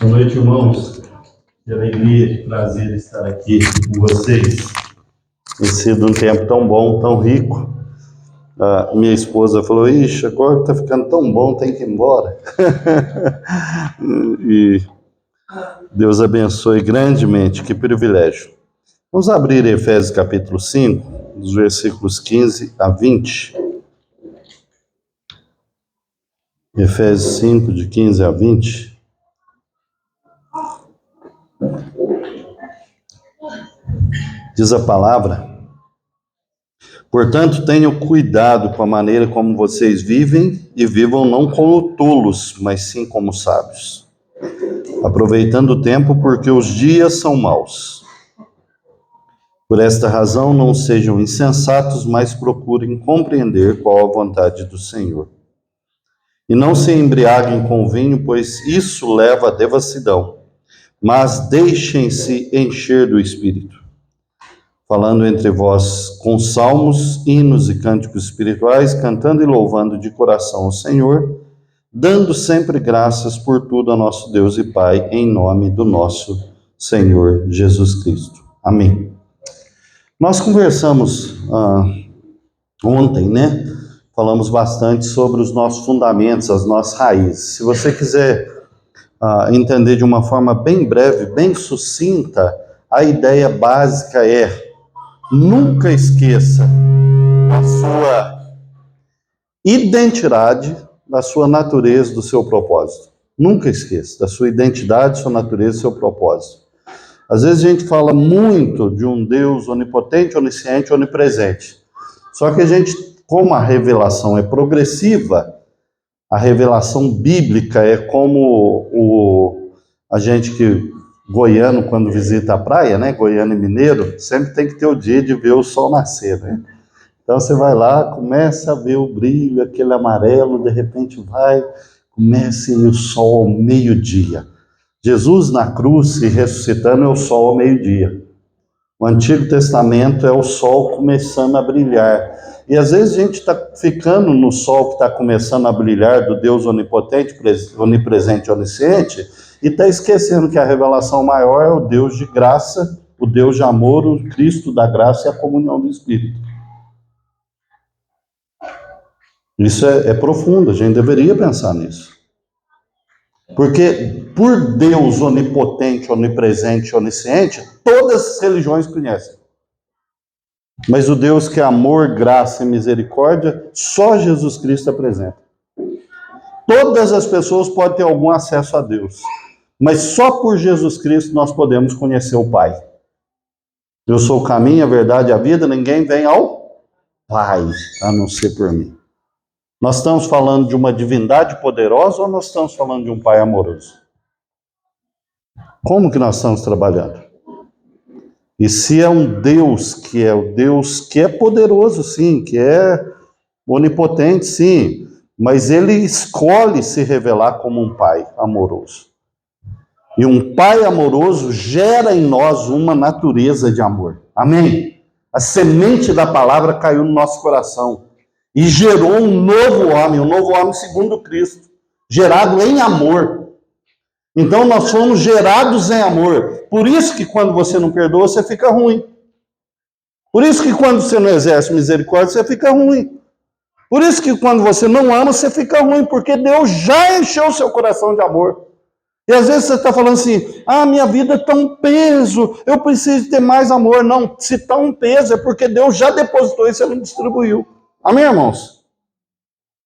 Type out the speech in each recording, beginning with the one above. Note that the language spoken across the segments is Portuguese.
Boa noite, irmãos. Que alegria, que prazer estar aqui com vocês. Tem sido um tempo tão bom, tão rico. A minha esposa falou: ixi, agora está ficando tão bom, tem que ir embora. E Deus abençoe grandemente, que privilégio. Vamos abrir Efésios capítulo 5, dos versículos 15 a 20. Efésios 5, de 15 a 20. Diz a palavra: portanto, tenham cuidado com a maneira como vocês vivem, e vivam não como tolos, mas sim como sábios, aproveitando o tempo, porque os dias são maus. Por esta razão, não sejam insensatos, mas procurem compreender qual a vontade do Senhor. E não se embriaguem com vinho, pois isso leva à devassidão, mas deixem-se encher do Espírito, falando entre vós com salmos, hinos e cânticos espirituais, cantando e louvando de coração ao Senhor, dando sempre graças por tudo a nosso Deus e Pai, em nome do nosso Senhor Jesus Cristo. Amém. Nós conversamos ontem, né? Falamos bastante sobre os nossos fundamentos, as nossas raízes. Se você quiser entender de uma forma bem breve, bem sucinta, a ideia básica é: nunca esqueça a sua identidade, da sua natureza, do seu propósito. Nunca esqueça da sua identidade, sua natureza, do seu propósito. Às vezes a gente fala muito de um Deus onipotente, onisciente, onipresente. Só que a gente, como a revelação é progressiva, a revelação bíblica é como a gente goiano, quando visita a praia, né? Goiano e mineiro, sempre tem que ter o dia de ver o sol nascer, né? Então você vai lá, começa a ver o brilho, aquele amarelo, de repente começa o sol ao meio-dia. Jesus na cruz se ressuscitando é o sol ao meio-dia. O Antigo Testamento é o sol começando a brilhar. E às vezes a gente está ficando no sol que está começando a brilhar, do Deus onipotente, onipresente e onisciente, e está esquecendo que a revelação maior é o Deus de graça, o Deus de amor, o Cristo da graça e a comunhão do Espírito. Isso é profundo, a gente deveria pensar nisso. Porque por Deus onipotente, onipresente e onisciente, todas as religiões conhecem. Mas o Deus que é amor, graça e misericórdia, só Jesus Cristo apresenta. Todas as pessoas podem ter algum acesso a Deus, mas só por Jesus Cristo nós podemos conhecer o Pai. Eu sou o caminho, a verdade e a vida, ninguém vem ao Pai, a não ser por mim. Nós estamos falando de uma divindade poderosa ou nós estamos falando de um Pai amoroso? Como que nós estamos trabalhando? E se é um Deus que é o Deus que é poderoso, sim, que é onipotente, sim, mas ele escolhe se revelar como um Pai amoroso. E um Pai amoroso gera em nós uma natureza de amor. Amém? A semente da palavra caiu no nosso coração e gerou um novo homem segundo Cristo, gerado em amor. Então nós fomos gerados em amor. Por isso que quando você não perdoa, você fica ruim. Por isso que quando você não exerce misericórdia, você fica ruim. Por isso que quando você não ama, você fica ruim, porque Deus já encheu o seu coração de amor. E às vezes você está falando assim: minha vida está um peso, eu preciso ter mais amor. Não, se está um peso é porque Deus já depositou e você não distribuiu. Amém, irmãos?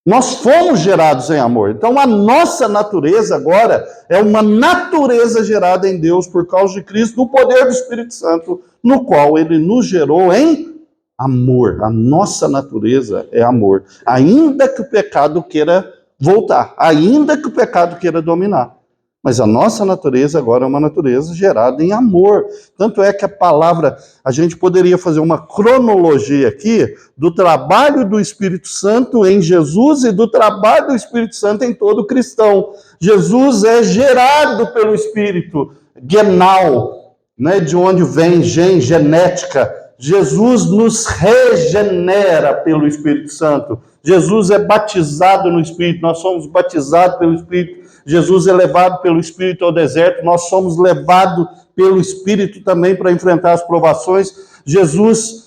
Nós fomos gerados em amor. Então a nossa natureza agora é uma natureza gerada em Deus por causa de Cristo, do poder do Espírito Santo, no qual Ele nos gerou em amor. A nossa natureza é amor. Ainda que o pecado queira voltar, ainda que o pecado queira dominar. Mas a nossa natureza agora é uma natureza gerada em amor. Tanto é que a palavra, a gente poderia fazer uma cronologia aqui do trabalho do Espírito Santo em Jesus e do trabalho do Espírito Santo em todo cristão. Jesus é gerado pelo Espírito, genal, né, de onde vem genética. Jesus nos regenera pelo Espírito Santo. Jesus é batizado no Espírito, nós somos batizados pelo Espírito. Jesus é levado pelo Espírito ao deserto, nós somos levados pelo Espírito também para enfrentar as provações. Jesus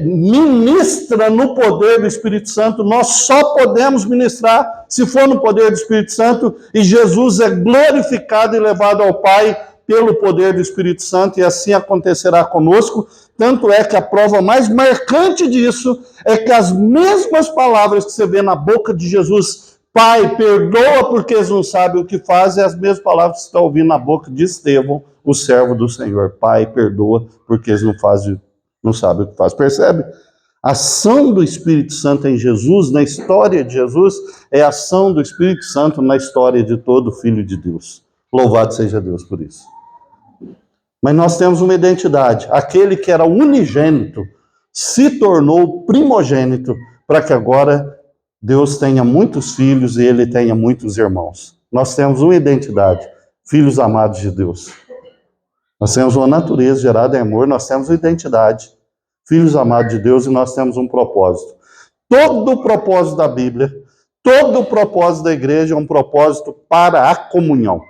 ministra no poder do Espírito Santo, nós só podemos ministrar se for no poder do Espírito Santo, e Jesus é glorificado e levado ao Pai pelo poder do Espírito Santo, e assim acontecerá conosco. Tanto é que a prova mais marcante disso é que as mesmas palavras que você vê na boca de Jesus, Pai, perdoa porque eles não sabem o que fazem, é as mesmas palavras que você está ouvindo na boca de Estevão, o servo do Senhor. Pai, perdoa porque eles não sabem o que fazem. Percebe? A ação do Espírito Santo em Jesus, na história de Jesus, é a ação do Espírito Santo na história de todo filho de Deus. Louvado seja Deus por isso. Mas nós temos uma identidade. Aquele que era unigênito se tornou primogênito para que agora Deus tenha muitos filhos e ele tenha muitos irmãos. Nós temos uma identidade, filhos amados de Deus. Nós temos uma natureza gerada em amor, nós temos uma identidade, filhos amados de Deus, e nós temos um propósito. Todo o propósito da Bíblia, todo o propósito da igreja é um propósito para a comunhão.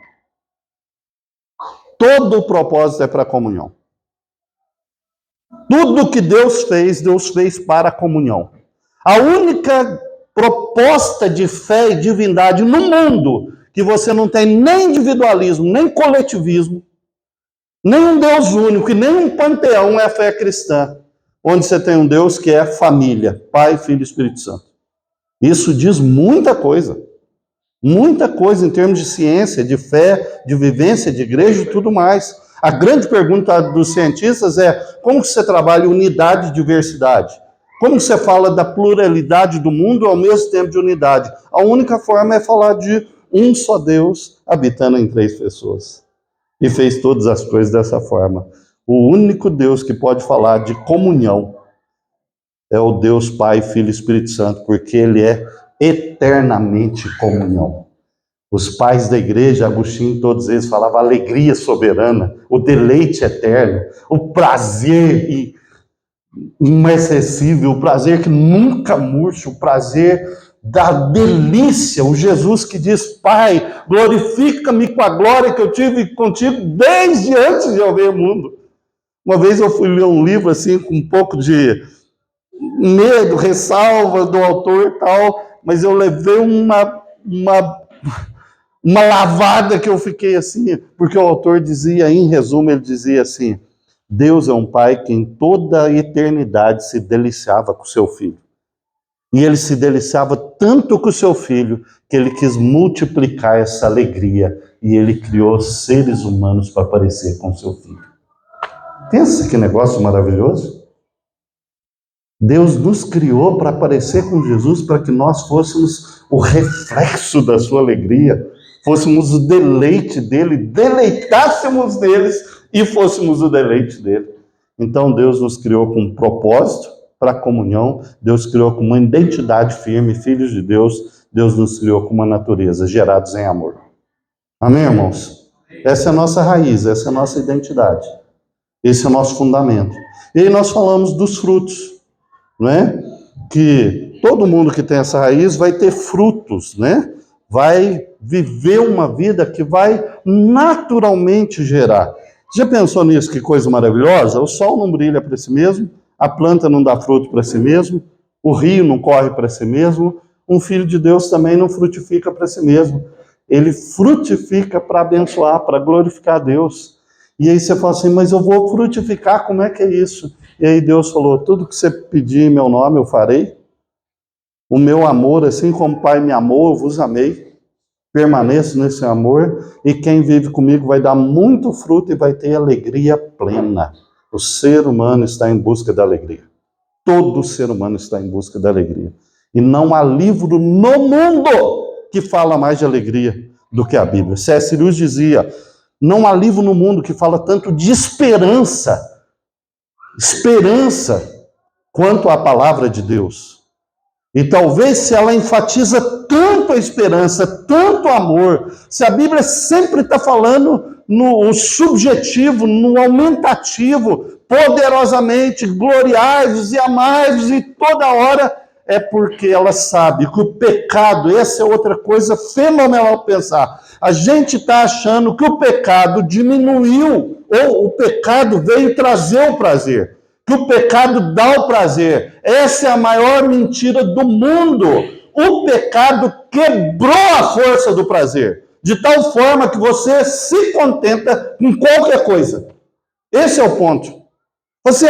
Todo o propósito é para a comunhão. Tudo que Deus fez para a comunhão. A única proposta de fé e divindade no mundo que você não tem nem individualismo, nem coletivismo, nem um Deus único e nem um panteão é a fé cristã, onde você tem um Deus que é família, Pai, Filho e Espírito Santo. Isso diz muita coisa em termos de ciência, de fé, de vivência de igreja e tudo mais. A grande pergunta dos cientistas é: como você trabalha unidade e diversidade? Como você fala da pluralidade do mundo ao mesmo tempo de unidade? A única forma é falar de um só Deus habitando em 3 pessoas. E fez todas as coisas dessa forma. O único Deus que pode falar de comunhão é o Deus Pai, Filho e Espírito Santo, porque ele é eternamente comunhão. Os pais da igreja, Agostinho, todos eles falavam alegria soberana, o deleite eterno, o prazer inacessível, o prazer que nunca murcha, o prazer da delícia, o Jesus que diz: Pai, glorifica-me com a glória que eu tive contigo desde antes de eu ver o mundo. Uma vez eu fui ler um livro assim, com um pouco de medo, ressalva do autor e tal, mas eu levei uma lavada que eu fiquei assim, porque o autor dizia, em resumo, ele dizia assim: Deus é um pai que em toda a eternidade se deliciava com seu filho. E ele se deliciava tanto com o seu filho que ele quis multiplicar essa alegria e ele criou seres humanos para parecer com seu filho. Pensa que negócio maravilhoso. Deus nos criou para parecer com Jesus, para que nós fôssemos o reflexo da sua alegria, fôssemos o deleite dele, deleitássemos deles e fôssemos o deleite dele. Então Deus nos criou com um propósito para a comunhão, Deus criou com uma identidade firme, filhos de Deus, Deus nos criou com uma natureza, gerados em amor. Amém, irmãos? Essa é a nossa raiz, essa é a nossa identidade. Esse é o nosso fundamento. E aí nós falamos dos frutos, não é? Que todo mundo que tem essa raiz vai ter frutos, né? Vai viver uma vida que vai naturalmente gerar. Já pensou nisso? Que coisa maravilhosa? O sol não brilha para si mesmo, a planta não dá fruto para si mesmo, o rio não corre para si mesmo, um filho de Deus também não frutifica para si mesmo. Ele frutifica para abençoar, para glorificar a Deus. E aí você fala assim: mas eu vou frutificar, como é que é isso? E aí Deus falou: tudo que você pedir em meu nome eu farei. O meu amor, assim como o Pai me amou, eu vos amei. Permaneço nesse amor, e quem vive comigo vai dar muito fruto e vai ter alegria plena. O ser humano está em busca da alegria. Todo ser humano está em busca da alegria. E não há livro no mundo que fala mais de alegria do que a Bíblia. C.S. Lewis dizia: não há livro no mundo que fala tanto de esperança, quanto a palavra de Deus. E talvez se ela enfatiza tanto a esperança, tanto o amor, se a Bíblia sempre está falando no subjetivo, no aumentativo, poderosamente, gloriai-vos e amai-vos, e toda hora é porque ela sabe que o pecado, essa é outra coisa fenomenal pensar. A gente está achando que o pecado diminuiu, ou o pecado veio trazer o prazer, que o pecado dá o prazer. Essa é a maior mentira do mundo. O pecado quebrou a força do prazer, de tal forma que você se contenta com qualquer coisa. Esse é o ponto. Você,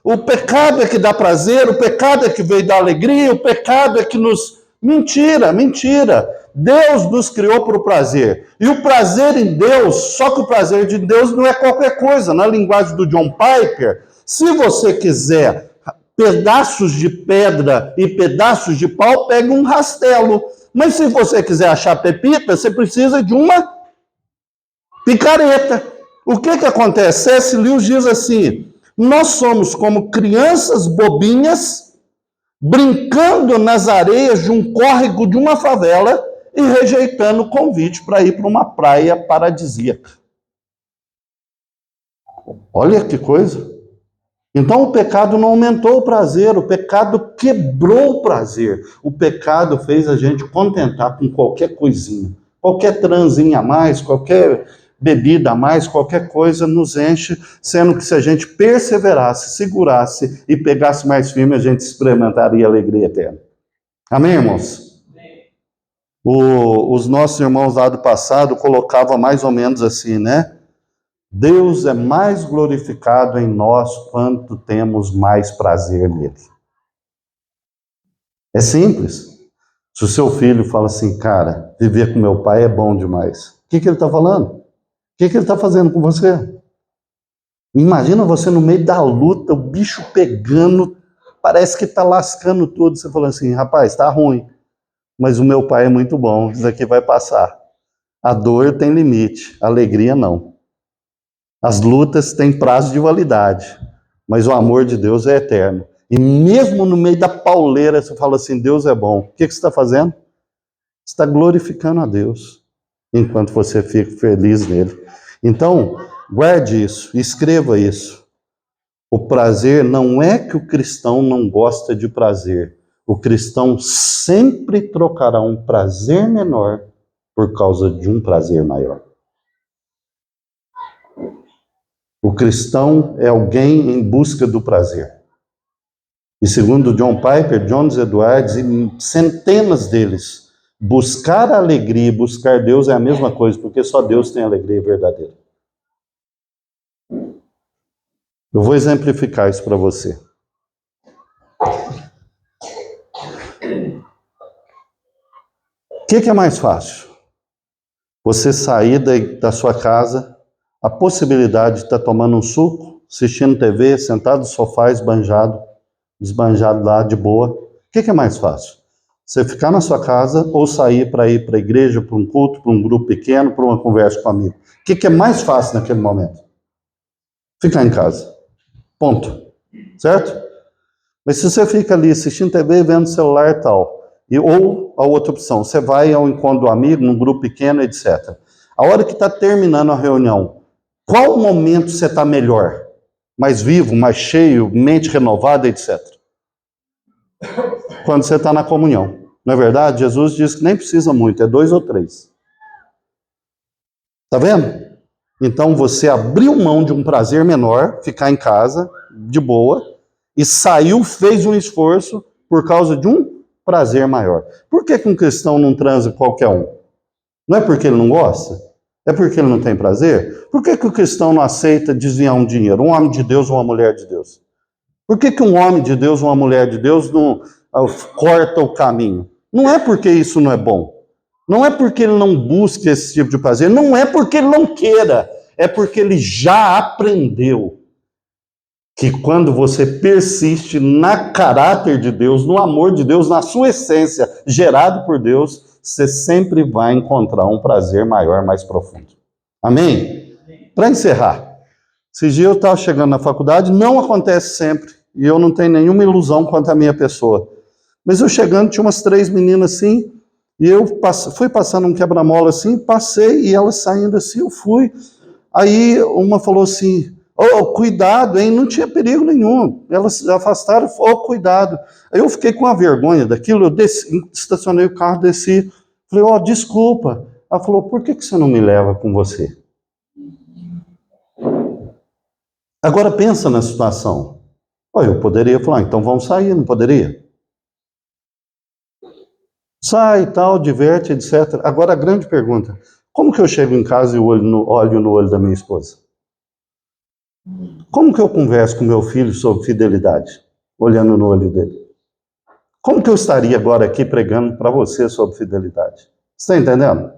o pecado é que dá prazer, o pecado é que veio dar alegria, o pecado é que nos... Mentira, mentira. Deus nos criou para o prazer. E o prazer em Deus, só que o prazer de Deus não é qualquer coisa. Na linguagem do John Piper, se você quiser pedaços de pedra e pedaços de pau, pega um rastelo. Mas se você quiser achar pepita, você precisa de uma picareta. O que acontece? C.S. Lewis diz assim: nós somos como crianças bobinhas brincando nas areias de um córrego de uma favela e rejeitando o convite para ir para uma praia paradisíaca. Olha que coisa. Então o pecado não aumentou o prazer, o pecado quebrou o prazer. O pecado fez a gente contentar com qualquer coisinha. Qualquer transinha a mais, qualquer bebida a mais, qualquer coisa nos enche, sendo que se a gente perseverasse, segurasse e pegasse mais firme, a gente experimentaria a alegria eterna. Amém, irmãos? Os nossos irmãos lá do passado colocavam mais ou menos assim, né? Deus é mais glorificado em nós quanto temos mais prazer nele. É simples. Se o seu filho fala assim, cara, viver com meu pai é bom demais. O que ele está falando? O que ele está fazendo com você? Imagina você no meio da luta, o bicho pegando, parece que está lascando tudo. Você fala assim, rapaz, está ruim, mas o meu pai é muito bom, isso aqui vai passar. A dor tem limite, a alegria não. As lutas têm prazo de validade, mas o amor de Deus é eterno. E mesmo no meio da pauleira, você fala assim, Deus é bom. O que você está fazendo? Você está glorificando a Deus, enquanto você fica feliz nele. Então, guarde isso, escreva isso. O prazer não é que o cristão não gosta de prazer. O cristão sempre trocará um prazer menor por causa de um prazer maior. O cristão é alguém em busca do prazer. E segundo John Piper, Jones Edwards e centenas deles, buscar a alegria e buscar Deus é a mesma coisa, porque só Deus tem alegria verdadeira. Eu vou exemplificar isso para você. O que é mais fácil? Você sair da sua casa, a possibilidade de estar tomando um suco, assistindo TV, sentado no sofá, esbanjado lá de boa. O que é mais fácil? Você ficar na sua casa ou sair para ir para a igreja, para um culto, para um grupo pequeno, para uma conversa com um amigo? O que é mais fácil naquele momento? Ficar em casa. Ponto. Certo? Mas se você fica ali assistindo TV, vendo celular e tal, ou a outra opção, você vai ao encontro do amigo, num grupo pequeno, etc. A hora que está terminando a reunião, qual momento você está melhor? Mais vivo, mais cheio, mente renovada, etc. Quando você está na comunhão. Não é verdade? Jesus diz que nem precisa muito, é 2 ou 3. Está vendo? Então você abriu mão de um prazer menor, ficar em casa, de boa, e saiu, fez um esforço por causa de um prazer maior. Por que um cristão não transa qualquer um? Não é porque ele não gosta? É porque ele não tem prazer? Por que o cristão não aceita desviar um dinheiro? Um homem de Deus ou uma mulher de Deus? Por que um homem de Deus ou uma mulher de Deus não corta o caminho? Não é porque isso não é bom. Não é porque ele não busca esse tipo de prazer. Não é porque ele não queira. É porque ele já aprendeu que quando você persiste na caráter de Deus, no amor de Deus, na sua essência, gerado por Deus, você sempre vai encontrar um prazer maior, mais profundo. Amém? Para encerrar, esse dia eu estava chegando na faculdade, não acontece sempre, e eu não tenho nenhuma ilusão quanto à minha pessoa. Mas eu chegando, tinha umas 3 meninas assim, e eu fui passando um quebra-mola assim, passei, e elas saindo assim, eu fui. Aí uma falou assim, Oh, cuidado, hein? Não tinha perigo nenhum. Elas se afastaram, oh, cuidado. Aí eu fiquei com a vergonha daquilo, eu desci, estacionei o carro, desci, falei, ó, desculpa. Ela falou, por que você não me leva com você? Agora pensa na situação. Oh, eu poderia falar, então vamos sair, não poderia? Sai e tal, diverte, etc. Agora a grande pergunta, como que eu chego em casa e olho no olho da minha esposa? Como que eu converso com meu filho sobre fidelidade, olhando no olho dele? Como que eu estaria agora aqui pregando para você sobre fidelidade? Você está entendendo?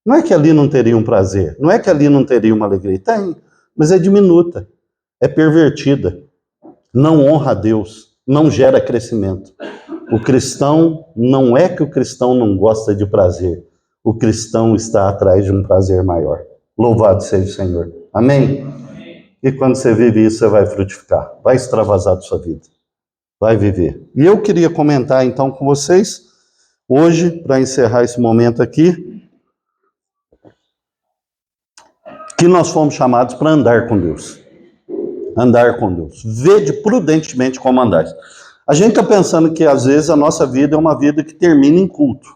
Não é que ali não teria um prazer, não é que ali não teria uma alegria. Tem, mas é diminuta, é pervertida, não honra a Deus, não gera crescimento. O cristão, não é que o cristão não gosta de prazer, o cristão está atrás de um prazer maior. Louvado seja o Senhor. Amém? E quando você vive isso, você vai frutificar, vai extravasar da sua vida, vai viver. E eu queria comentar então com vocês, hoje, para encerrar esse momento aqui, que nós fomos chamados para andar com Deus. Andar com Deus. Vede prudentemente como andar. A gente está pensando que às vezes a nossa vida é uma vida que termina em culto.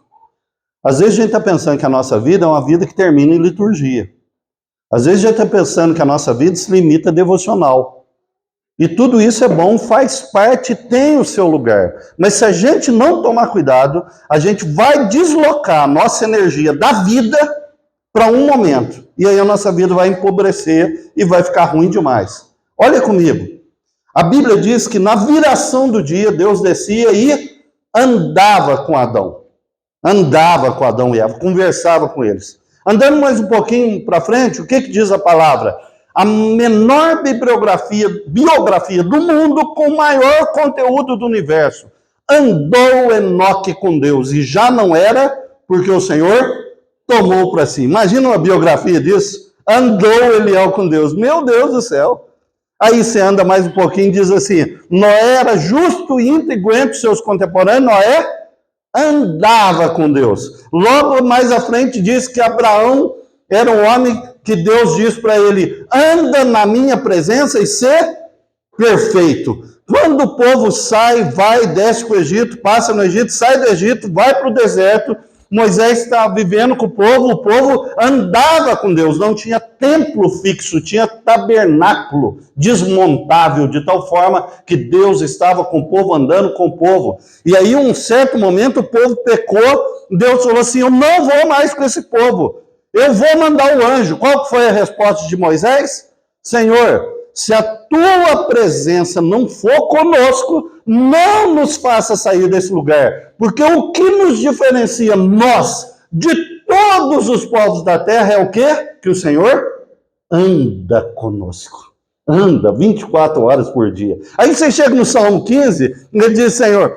Às vezes a gente está pensando que a nossa vida é uma vida que termina em liturgia. Às vezes a gente está pensando que a nossa vida se limita a devocional. E tudo isso é bom, faz parte, tem o seu lugar. Mas se a gente não tomar cuidado, a gente vai deslocar a nossa energia da vida para um momento. E aí a nossa vida vai empobrecer e vai ficar ruim demais. Olha comigo. A Bíblia diz que na viração do dia, Deus descia e andava com Adão. Andava com Adão e Eva, conversava com eles. Andando mais um pouquinho para frente, o que diz a palavra? A menor biografia do mundo com o maior conteúdo do universo. Andou Enoque com Deus e já não era porque o Senhor tomou para si. Imagina uma biografia disso. Andou Eliel com Deus. Meu Deus do céu. Aí você anda mais um pouquinho e diz assim, Noé era justo e íntegro entre seus contemporâneos. Noé andava com Deus. Logo mais à frente diz que Abraão era um homem que Deus diz para ele, anda na minha presença e ser perfeito. Quando o povo sai, vai, desce para o Egito, passa no Egito, sai do Egito, vai para o deserto, Moisés está vivendo com o povo andava com Deus, não tinha templo fixo, tinha tabernáculo desmontável, de tal forma que Deus estava com o povo, andando com o povo. E aí, um certo momento, o povo pecou, Deus falou assim, eu não vou mais com esse povo, eu vou mandar o anjo. Qual foi a resposta de Moisés? Senhor, se a tua presença não for conosco, não nos faça sair desse lugar. Porque o que nos diferencia, nós, de todos os povos da terra, é o quê? Que o Senhor anda conosco. Anda 24 horas por dia. Aí você chega no Salmo 15, ele diz, Senhor,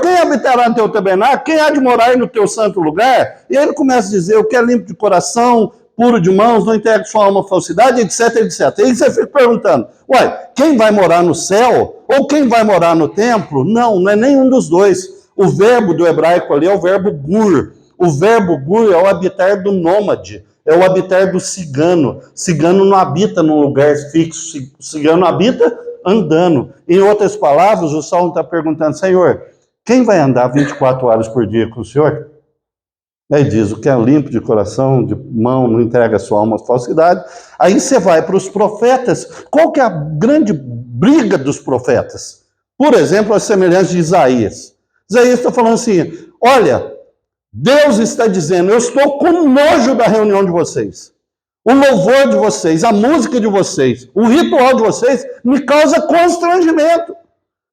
quem habitará no teu tabernáculo? Quem há de morar no teu santo lugar? E aí ele começa a dizer, o que é limpo de coração, puro de mãos, não entregue sua alma à falsidade, etc, etc. E aí você fica perguntando, quem vai morar no céu? Ou quem vai morar no templo? Não é nenhum dos dois. O verbo do hebraico ali é o verbo gur. O verbo gur é o habitar do nômade, é o habitar do cigano. Cigano não habita num lugar fixo, cigano habita andando. Em outras palavras, o Salmo está perguntando, Senhor, quem vai andar 24 horas por dia com o Senhor? Aí diz, o que é limpo de coração, de mão, não entrega a sua alma à falsidade. Aí você vai para os profetas. Qual que é a grande briga dos profetas? Por exemplo, a semelhança de Isaías. Isaías está falando assim, olha, Deus está dizendo, eu estou com nojo da reunião de vocês. O louvor de vocês, a música de vocês, o ritual de vocês me causa constrangimento.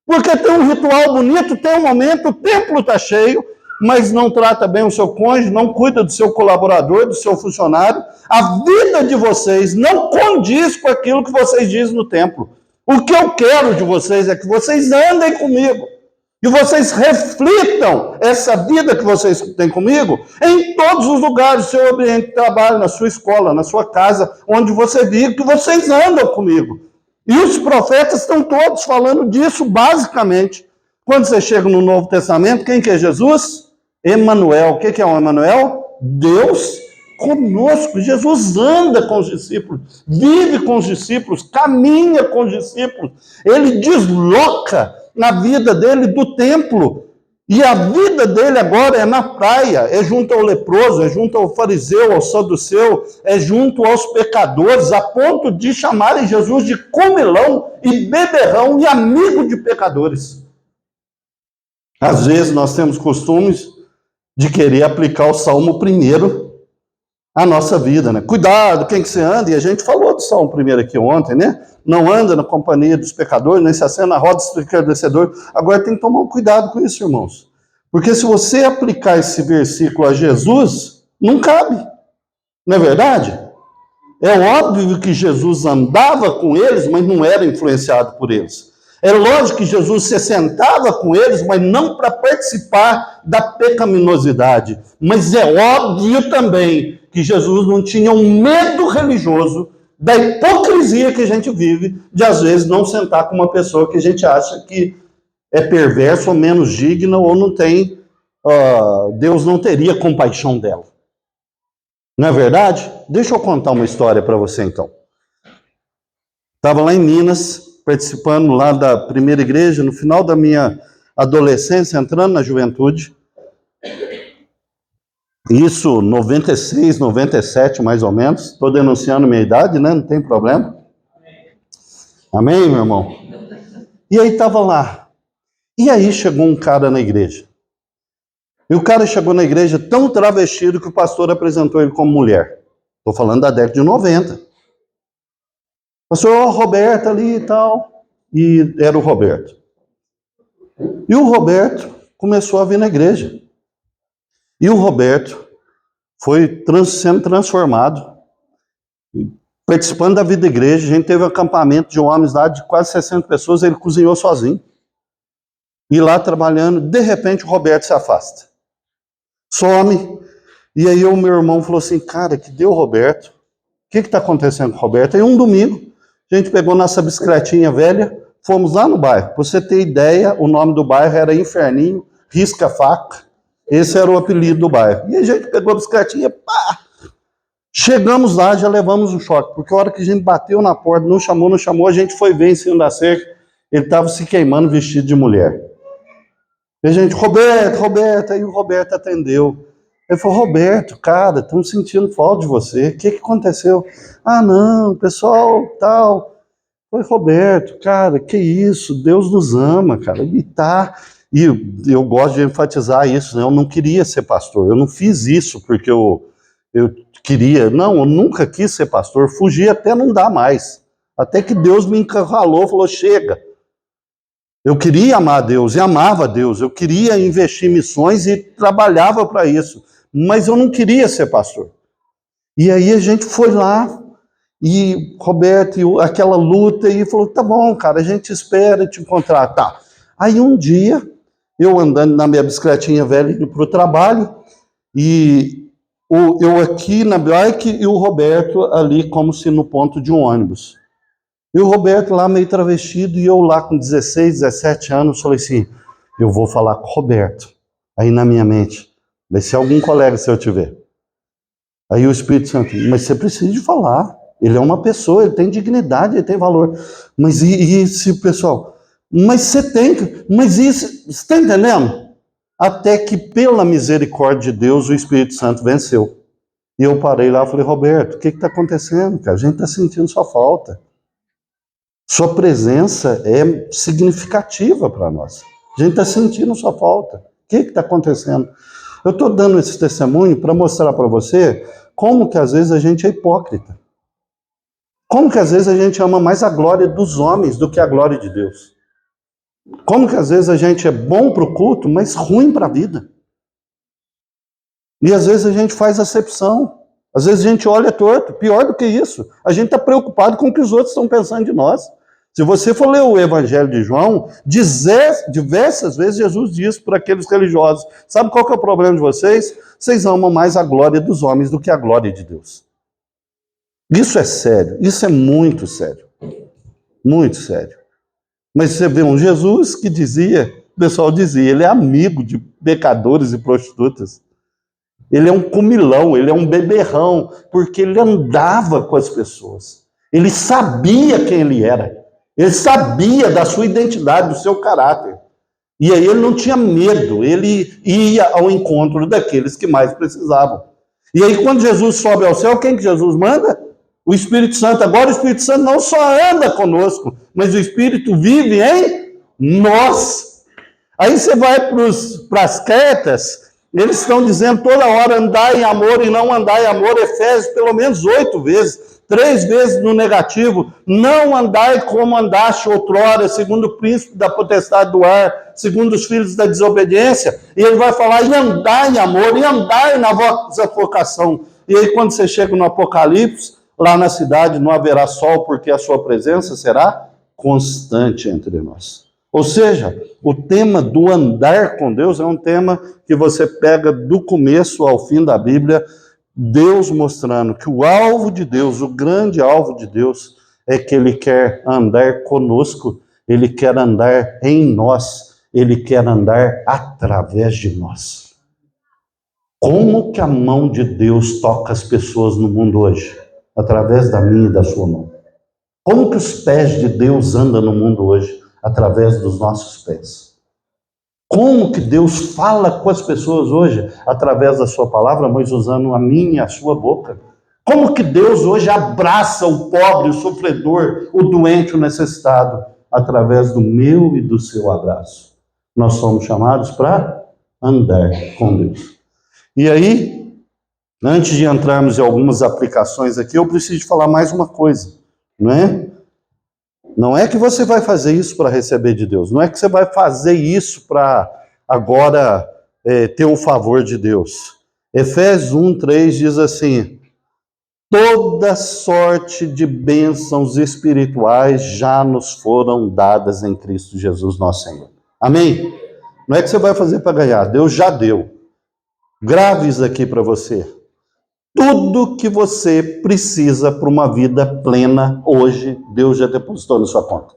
Porque tem um ritual bonito, tem um momento, o templo está cheio, mas não trata bem o seu cônjuge, não cuida do seu colaborador, do seu funcionário. A vida de vocês não condiz com aquilo que vocês dizem no templo. O que eu quero de vocês é que vocês andem comigo. E vocês reflitam essa vida que vocês têm comigo em todos os lugares, no seu ambiente de trabalho, na sua escola, na sua casa, onde você vive, que vocês andam comigo. E os profetas estão todos falando disso, basicamente. Quando você chega no Novo Testamento, quem que é Jesus? Emanuel. O que é o Emanuel? Deus conosco. Jesus anda com os discípulos, vive com os discípulos, caminha com os discípulos. Ele desloca na vida dele do templo. E a vida dele agora é na praia, é junto ao leproso, é junto ao fariseu, ao saduceu, é junto aos pecadores, a ponto de chamarem Jesus de comilão e beberrão e amigo de pecadores. Às vezes nós temos costumes de querer aplicar o Salmo 1 à nossa vida, né? Cuidado, quem que você anda? E a gente falou do Salmo 1 aqui ontem, né? Não anda na companhia dos pecadores, nem se assenta na roda dos escarnecedores. Agora tem que tomar um cuidado com isso, irmãos. Porque se você aplicar esse versículo a Jesus, não cabe. Não é verdade? É óbvio que Jesus andava com eles, mas não era influenciado por eles. É lógico que Jesus se sentava com eles, mas não para participar da pecaminosidade. Mas é óbvio também que Jesus não tinha um medo religioso da hipocrisia que a gente vive, de às vezes não sentar com uma pessoa que a gente acha que é perversa ou menos digna, ou não tem, Deus não teria compaixão dela. Não é verdade? Deixa eu contar uma história para você então. Estava lá em Minas, participando lá da primeira igreja, no final da minha adolescência, entrando na juventude. Isso, 96, 97, mais ou menos. Estou denunciando minha idade, né? Não tem problema. Amém, meu irmão? E aí estava lá. E aí chegou um cara na igreja. E o cara chegou na igreja tão travestido que o pastor apresentou ele como mulher. Estou falando da década de 90. Pastor, Roberto ali e tal. E era o Roberto. E o Roberto começou a vir na igreja. E o Roberto foi sendo transformado, participando da vida da igreja. A gente teve um acampamento de homens lá de quase 60 pessoas, ele cozinhou sozinho. E lá trabalhando, de repente o Roberto se afasta. Some. E aí o meu irmão falou assim, cara, que deu Roberto? O que está acontecendo com o Roberto? Aí um domingo, a gente pegou nossa bicicletinha velha, fomos lá no bairro. Para você ter ideia, o nome do bairro era Inferninho, Risca-Faca. Esse era o apelido do bairro. E a gente pegou a bicicletinha, pá! Chegamos lá, já levamos um choque, porque a hora que a gente bateu na porta, não chamou, a gente foi ver em cima da cerca, ele estava se queimando vestido de mulher. E a gente, Roberto, aí o Roberto atendeu. Ele falou, Roberto, cara, estamos sentindo falta de você, o que aconteceu? Ah, não, pessoal, tal. Foi, Roberto, cara, que isso, Deus nos ama, cara, e tá... E eu gosto de enfatizar isso, né? Eu não queria ser pastor, eu não fiz isso porque eu queria, não, eu nunca quis ser pastor, fugi até não dar mais, até que Deus me encurralou, falou, chega. Eu queria amar a Deus e amava a Deus, eu queria investir em missões e trabalhava para isso, mas eu não queria ser pastor. E aí a gente foi lá, e Roberto, e aquela luta, e falou, tá bom, cara, a gente espera te encontrar, tá. Aí um dia, eu andando na minha bicicletinha velha, indo para o trabalho, e eu aqui na bike e o Roberto ali como se no ponto de um ônibus. E o Roberto lá meio travestido, e eu lá com 16, 17 anos, falei assim, eu vou falar com o Roberto. Aí na minha mente, vai ser algum colega se eu tiver. Aí o Espírito Santo, mas você precisa de falar. Ele é uma pessoa, ele tem dignidade, ele tem valor. Mas e esse pessoal? Mas você tem que... Mas isso... Você está entendendo? Até que pela misericórdia de Deus, o Espírito Santo venceu. E eu parei lá e falei, Roberto, o que está acontecendo, cara? A gente está sentindo sua falta. Sua presença é significativa para nós. A gente está sentindo sua falta. O que está acontecendo? Eu estou dando esse testemunho para mostrar para você como que às vezes a gente é hipócrita. Como que às vezes a gente ama mais a glória dos homens do que a glória de Deus. Como que às vezes a gente é bom para o culto, mas ruim para a vida. E às vezes a gente faz acepção. Às vezes a gente olha torto. Pior do que isso, a gente está preocupado com o que os outros estão pensando de nós. Se você for ler o Evangelho de João, diversas vezes Jesus diz para aqueles religiosos, sabe qual que é o problema de vocês? Vocês amam mais a glória dos homens do que a glória de Deus. Isso é sério, isso é muito sério. Muito sério. Mas você vê um Jesus que dizia, o pessoal dizia, ele é amigo de pecadores e prostitutas. Ele é um comilão, ele é um beberrão, porque ele andava com as pessoas. Ele sabia quem ele era. Ele sabia da sua identidade, do seu caráter. E aí ele não tinha medo, ele ia ao encontro daqueles que mais precisavam. E aí quando Jesus sobe ao céu, quem que Jesus manda? O Espírito Santo. Agora o Espírito Santo não só anda conosco, mas o Espírito vive em nós. Aí você vai para as cartas, eles estão dizendo toda hora andar em amor e não andar em amor, Efésios pelo menos 8 vezes. 3 vezes no negativo, não andai como andaste outrora, segundo o príncipe da potestade do ar, segundo os filhos da desobediência, e ele vai falar, e andai em amor, e andai na vossa vocação. E aí quando você chega no Apocalipse, lá na cidade não haverá sol, porque a sua presença será constante entre nós. Ou seja, o tema do andar com Deus é um tema que você pega do começo ao fim da Bíblia, Deus mostrando que o alvo de Deus, o grande alvo de Deus, é que Ele quer andar conosco, Ele quer andar em nós, Ele quer andar através de nós. Como que a mão de Deus toca as pessoas no mundo hoje? Através da minha e da sua mão. Como que os pés de Deus andam no mundo hoje? Através dos nossos pés. Como que Deus fala com as pessoas hoje? Através da sua palavra, mas usando a minha e a sua boca. Como que Deus hoje abraça o pobre, o sofredor, o doente, o necessitado? Através do meu e do seu abraço. Nós somos chamados para andar com Deus. E aí, antes de entrarmos em algumas aplicações aqui, eu preciso falar mais uma coisa, não é? Não é que você vai fazer isso para receber de Deus. Não é que você vai fazer isso para agora ter o favor de Deus. Efésios 1:3 diz assim, toda sorte de bênçãos espirituais já nos foram dadas em Cristo Jesus nosso Senhor. Amém? Não é que você vai fazer para ganhar. Deus já deu. Grave isso aqui para você. Tudo que você precisa para uma vida plena hoje, Deus já depositou na sua conta.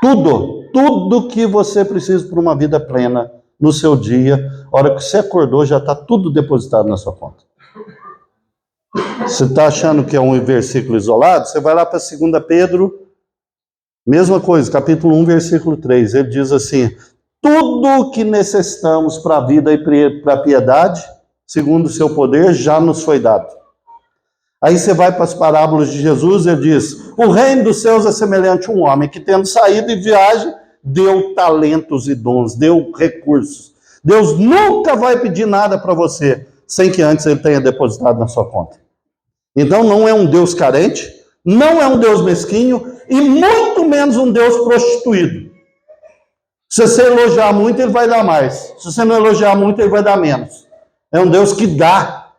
Tudo que você precisa para uma vida plena no seu dia, a hora que você acordou, já está tudo depositado na sua conta. Você está achando que é um versículo isolado? Você vai lá para 2 Pedro, mesma coisa, capítulo 1, versículo 3. Ele diz assim, tudo o que necessitamos para a vida e para a piedade, segundo o seu poder, já nos foi dado. Aí você vai para as parábolas de Jesus, ele diz, o reino dos céus é semelhante a um homem que, tendo saído em viagem, deu talentos e dons, deu recursos. Deus nunca vai pedir nada para você, sem que antes ele tenha depositado na sua conta. Então não é um Deus carente, não é um Deus mesquinho, e muito menos um Deus prostituído. Se você elogiar muito, ele vai dar mais. Se você não elogiar muito, ele vai dar menos. É um Deus que dá.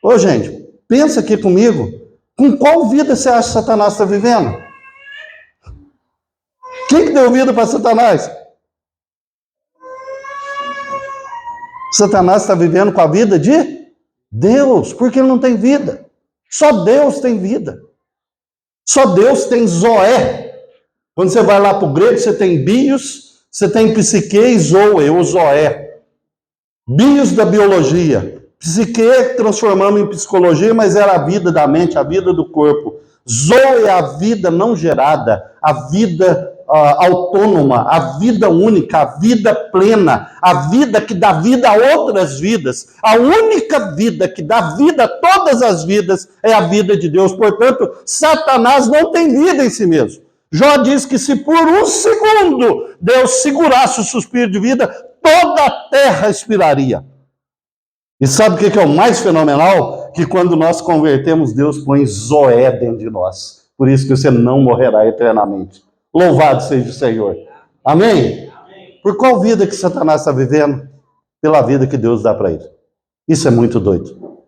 Ô, gente, pensa aqui comigo. Com qual vida você acha que Satanás está vivendo? Quem que deu vida para Satanás? Satanás está vivendo com a vida de Deus, porque ele não tem vida. Só Deus tem vida. Só Deus tem zoé. Quando você vai lá para o grego, você tem bios, você tem psique e zoe, ou zoé. Bios da biologia. Psique transformamos em psicologia, mas era a vida da mente, a vida do corpo. Zoe é a vida não gerada, a vida autônoma, a vida única, a vida plena, a vida que dá vida a outras vidas. A única vida que dá vida a todas as vidas é a vida de Deus. Portanto, Satanás não tem vida em si mesmo. Jó diz que se por um segundo Deus segurasse o suspiro de vida, toda a terra expiraria. E sabe o que é o mais fenomenal? Que quando nós convertemos, Deus põe zoé dentro de nós. Por isso que você não morrerá eternamente. Louvado seja o Senhor. Amém? Por qual vida que Satanás está vivendo? Pela vida que Deus dá para ele. Isso é muito doido.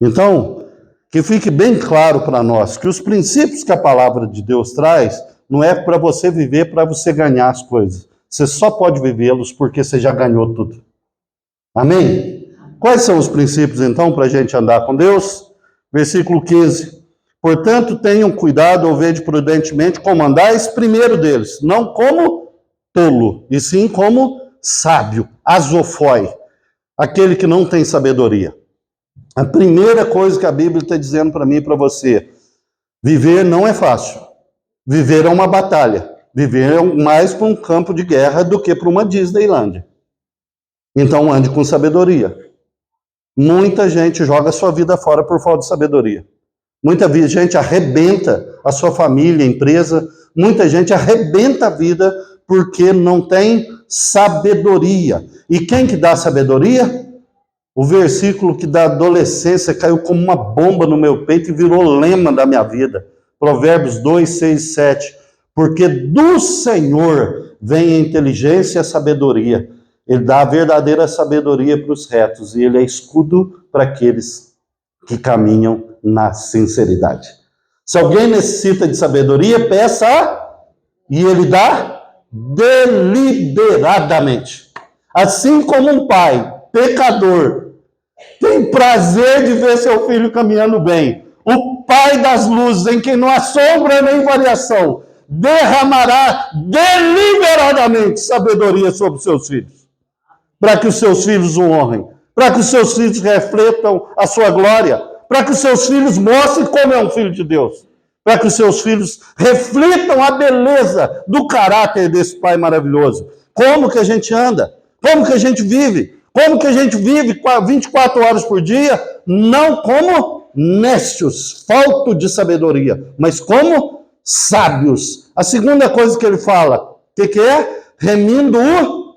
Então, que fique bem claro para nós que os princípios que a palavra de Deus traz não é para você viver, para você ganhar as coisas. Você só pode vivê-los porque você já ganhou tudo. Amém? Quais são os princípios, então, para a gente andar com Deus? Versículo 15. Portanto, tenham cuidado ou vede prudentemente como andais primeiro deles, não como tolo, e sim como sábio, azofói, aquele que não tem sabedoria. A primeira coisa que a Bíblia está dizendo para mim e para você: viver não é fácil. Viver é uma batalha. Viver é mais para um campo de guerra do que para uma Disneylandia. Então ande com sabedoria. Muita gente joga a sua vida fora por falta de sabedoria. Muita gente arrebenta a sua família, a empresa. Muita gente arrebenta a vida porque não tem sabedoria. E quem que dá sabedoria? O versículo que da adolescência caiu como uma bomba no meu peito e virou lema da minha vida. Provérbios 2, 6, 7. Porque do Senhor vem a inteligência e a sabedoria. Ele dá a verdadeira sabedoria para os retos. E ele é escudo para aqueles que caminham na sinceridade. Se alguém necessita de sabedoria, peça e ele dá deliberadamente. Assim como um pai pecador tem prazer de ver seu filho caminhando bem, o Pai das luzes, em quem não há sombra nem variação, derramará deliberadamente sabedoria sobre os seus filhos, para que os seus filhos o honrem, para que os seus filhos refletam a sua glória, para que os seus filhos mostrem como é um filho de Deus, para que os seus filhos reflitam a beleza do caráter desse Pai maravilhoso. Como que a gente anda? Como que a gente vive? Como que a gente vive 24 horas por dia? Não como nécios, falto de sabedoria, mas como sábios. A segunda coisa que ele fala, o que é? Remindo o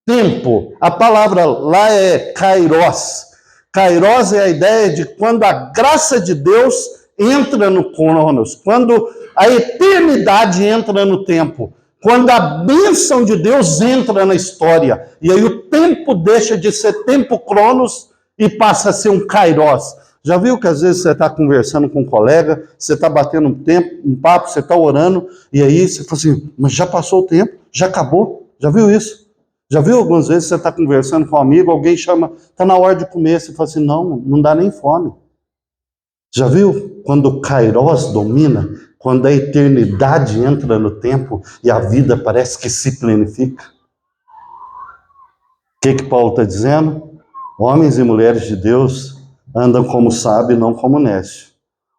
tempo. A palavra lá é kairos. Kairos é a ideia de quando a graça de Deus entra no cronos, quando a eternidade entra no tempo, quando a bênção de Deus entra na história, e aí o tempo deixa de ser tempo cronos e passa a ser um kairos. Já viu que às vezes você está conversando com um colega, você está batendo um papo, você está orando, e aí você fala assim, mas já passou o tempo, já acabou, já viu isso? Já viu algumas vezes você está conversando com um amigo, alguém chama, está na hora de comer, você fala assim, não dá nem fome. Já viu quando o kairos domina, quando a eternidade entra no tempo e a vida parece que se planifica? O que Paulo está dizendo? Homens e mulheres de Deus andam como sábio, não como nécio.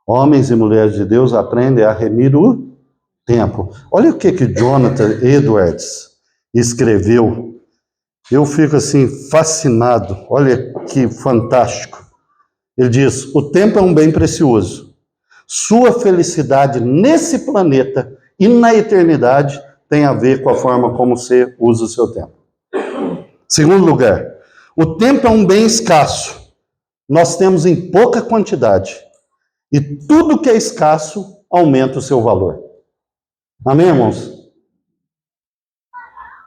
Homens e mulheres de Deus aprendem a remir o tempo. Olha o que Jonathan Edwards escreveu. Eu fico assim fascinado. Olha que fantástico. Ele diz, o tempo é um bem precioso. Sua felicidade nesse planeta e na eternidade tem a ver com a forma como você usa o seu tempo. Segundo lugar, o tempo é um bem escasso. Nós temos em pouca quantidade. E tudo que é escasso aumenta o seu valor. Amém, irmãos?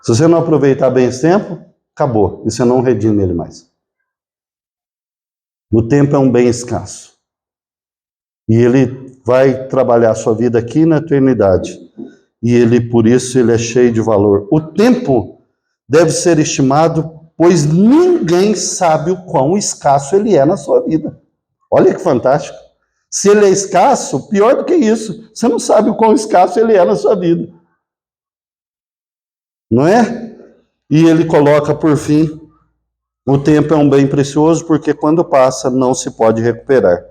Se você não aproveitar bem esse tempo, acabou. E você não redime ele mais. O tempo é um bem escasso. E ele vai trabalhar a sua vida aqui na eternidade. E ele, por isso, ele é cheio de valor. O tempo deve ser estimado, pois ninguém sabe o quão escasso ele é na sua vida. Olha que fantástico. Se ele é escasso, pior do que isso. Você não sabe o quão escasso ele é na sua vida. Não é? E ele coloca, por fim, o tempo é um bem precioso, porque quando passa, não se pode recuperar.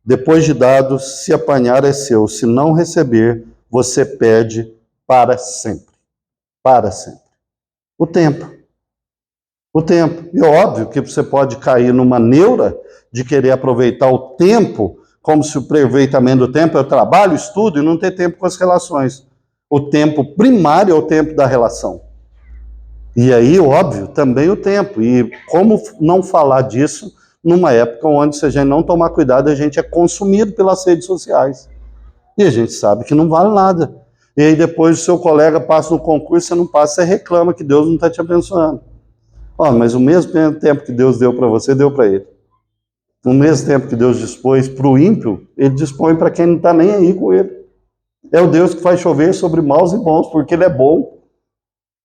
Depois de dado, se apanhar é seu, se não receber, você perde para sempre. Para sempre. O tempo. O tempo. E óbvio que você pode cair numa neura de querer aproveitar o tempo, como se o aproveitamento do tempo é o trabalho, estudo, e não ter tempo com as relações. O tempo primário é o tempo da relação. E aí, óbvio, também o tempo. E como não falar disso numa época onde, se a gente não tomar cuidado, a gente é consumido pelas redes sociais. E a gente sabe que não vale nada. E aí depois o seu colega passa no concurso, você não passa, você reclama que Deus não está te abençoando. Mas o mesmo tempo que Deus deu para você, deu para ele. O mesmo tempo que Deus dispôs para o ímpio, ele dispõe para quem não está nem aí com ele. É o Deus que faz chover sobre maus e bons, porque ele é bom.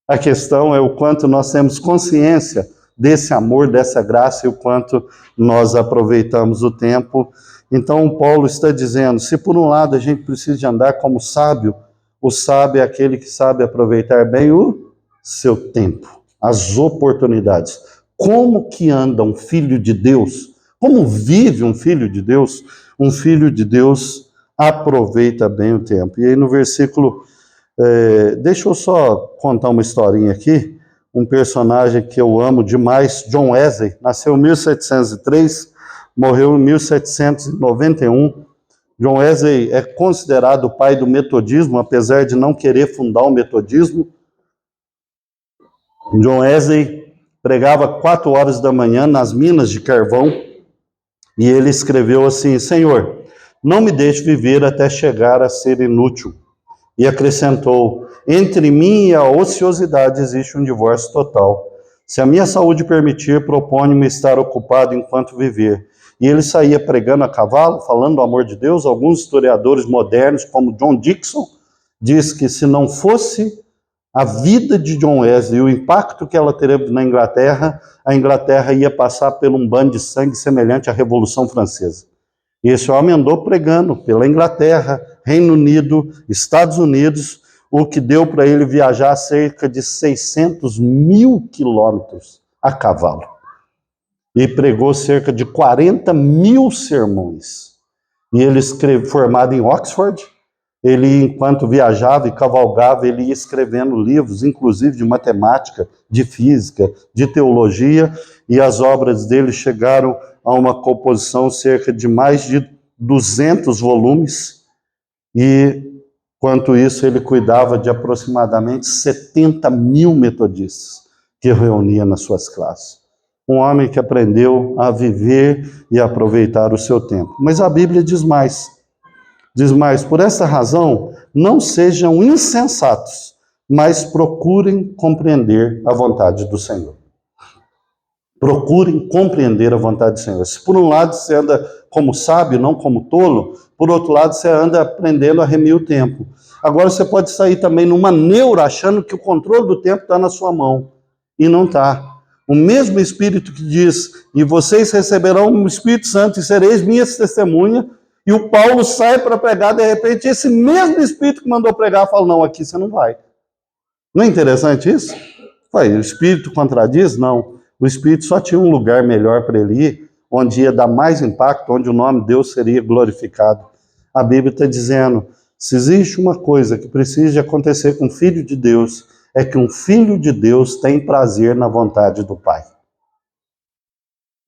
A questão é o quanto nós temos consciência desse amor, dessa graça, e o quanto nós aproveitamos o tempo. Então, Paulo está dizendo, se por um lado a gente precisa de andar como sábio, o sábio é aquele que sabe aproveitar bem o seu tempo. as oportunidades. Como que anda um filho de Deus? Como vive um filho de Deus? Um filho de Deus aproveita bem o tempo. E aí no versículo, deixa eu só contar uma historinha aqui. Um personagem que eu amo demais, John Wesley, nasceu em 1703, morreu em 1791. John Wesley é considerado o pai do metodismo, apesar de não querer fundar o metodismo. John Wesley pregava 4 horas da manhã nas minas de carvão, e ele escreveu assim: Senhor, não me deixe viver até chegar a ser inútil. E acrescentou: entre mim e a ociosidade existe um divórcio total. Se a minha saúde permitir, proponho-me estar ocupado enquanto viver. E ele saía pregando a cavalo, falando do amor de Deus. Alguns historiadores modernos, como John Dickson, diz que se não fosse a vida de John Wesley e o impacto que ela teve na Inglaterra, a Inglaterra ia passar por um banho de sangue semelhante à Revolução Francesa. E esse homem andou pregando pela Inglaterra, Reino Unido, Estados Unidos, o que deu para ele viajar cerca de 600 mil quilômetros a cavalo. E pregou cerca de 40 mil sermões. E ele formado em Oxford, ele, enquanto viajava e cavalgava, ele ia escrevendo livros, inclusive de matemática, de física, de teologia, e as obras dele chegaram a uma composição cerca de mais de 200 volumes, e, quanto isso, ele cuidava de aproximadamente 70 mil metodistas que reunia nas suas classes. Um homem que aprendeu a viver e aproveitar o seu tempo. Mas a Bíblia diz mais. Diz mais: por essa razão, não sejam insensatos, mas procurem compreender a vontade do Senhor. Procurem compreender a vontade do Senhor. Se por um lado você anda como sábio, não como tolo, por outro lado você anda aprendendo a remir o tempo. Agora você pode sair também numa neura, achando que o controle do tempo está na sua mão. E não está. O mesmo Espírito que diz: e vocês receberão o Espírito Santo e sereis minhas testemunhas. E o Paulo sai para pregar, de repente, esse mesmo Espírito que mandou pregar fala: não, aqui você não vai. Não é interessante isso? O Espírito contradiz? Não. O Espírito só tinha um lugar melhor para ele ir, onde ia dar mais impacto, onde o nome de Deus seria glorificado. A Bíblia está dizendo: se existe uma coisa que precisa acontecer com o Filho de Deus, é que um Filho de Deus tem prazer na vontade do Pai.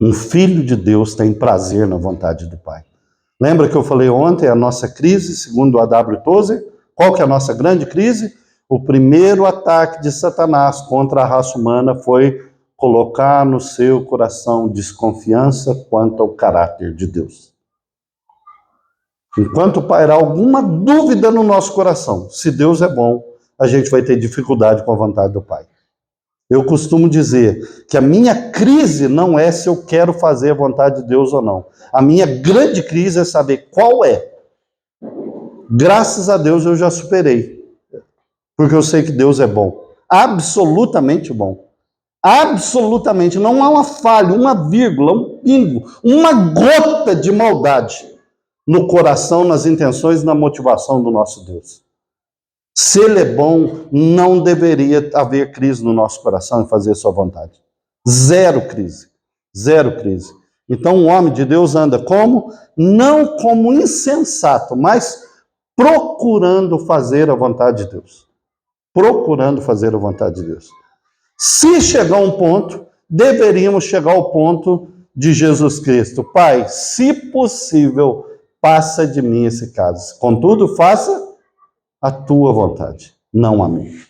Um Filho de Deus tem prazer na vontade do Pai. Lembra que eu falei ontem a nossa crise, segundo A.W. Tozer? Qual que é a nossa grande crise? O primeiro ataque de Satanás contra a raça humana foi colocar no seu coração desconfiança quanto ao caráter de Deus. Enquanto pairar alguma dúvida no nosso coração, se Deus é bom, a gente vai ter dificuldade com a vontade do Pai. Eu costumo dizer que a minha crise não é se eu quero fazer a vontade de Deus ou não. A minha grande crise é saber qual é. Graças a Deus eu já superei. Porque eu sei que Deus é bom. Absolutamente bom. Absolutamente. Não há uma falha, uma vírgula, um pingo, uma gota de maldade no coração, nas intenções e na motivação do nosso Deus. Se Ele é bom, não deveria haver crise no nosso coração em fazer a sua vontade. Zero crise. Zero crise. Então o homem de Deus anda como? Não como insensato, mas procurando fazer a vontade de Deus. Procurando fazer a vontade de Deus. Se chegar a um ponto, deveríamos chegar ao ponto de Jesus Cristo. Pai, se possível, passa de mim esse caso. Contudo, faça a tua vontade, não a minha.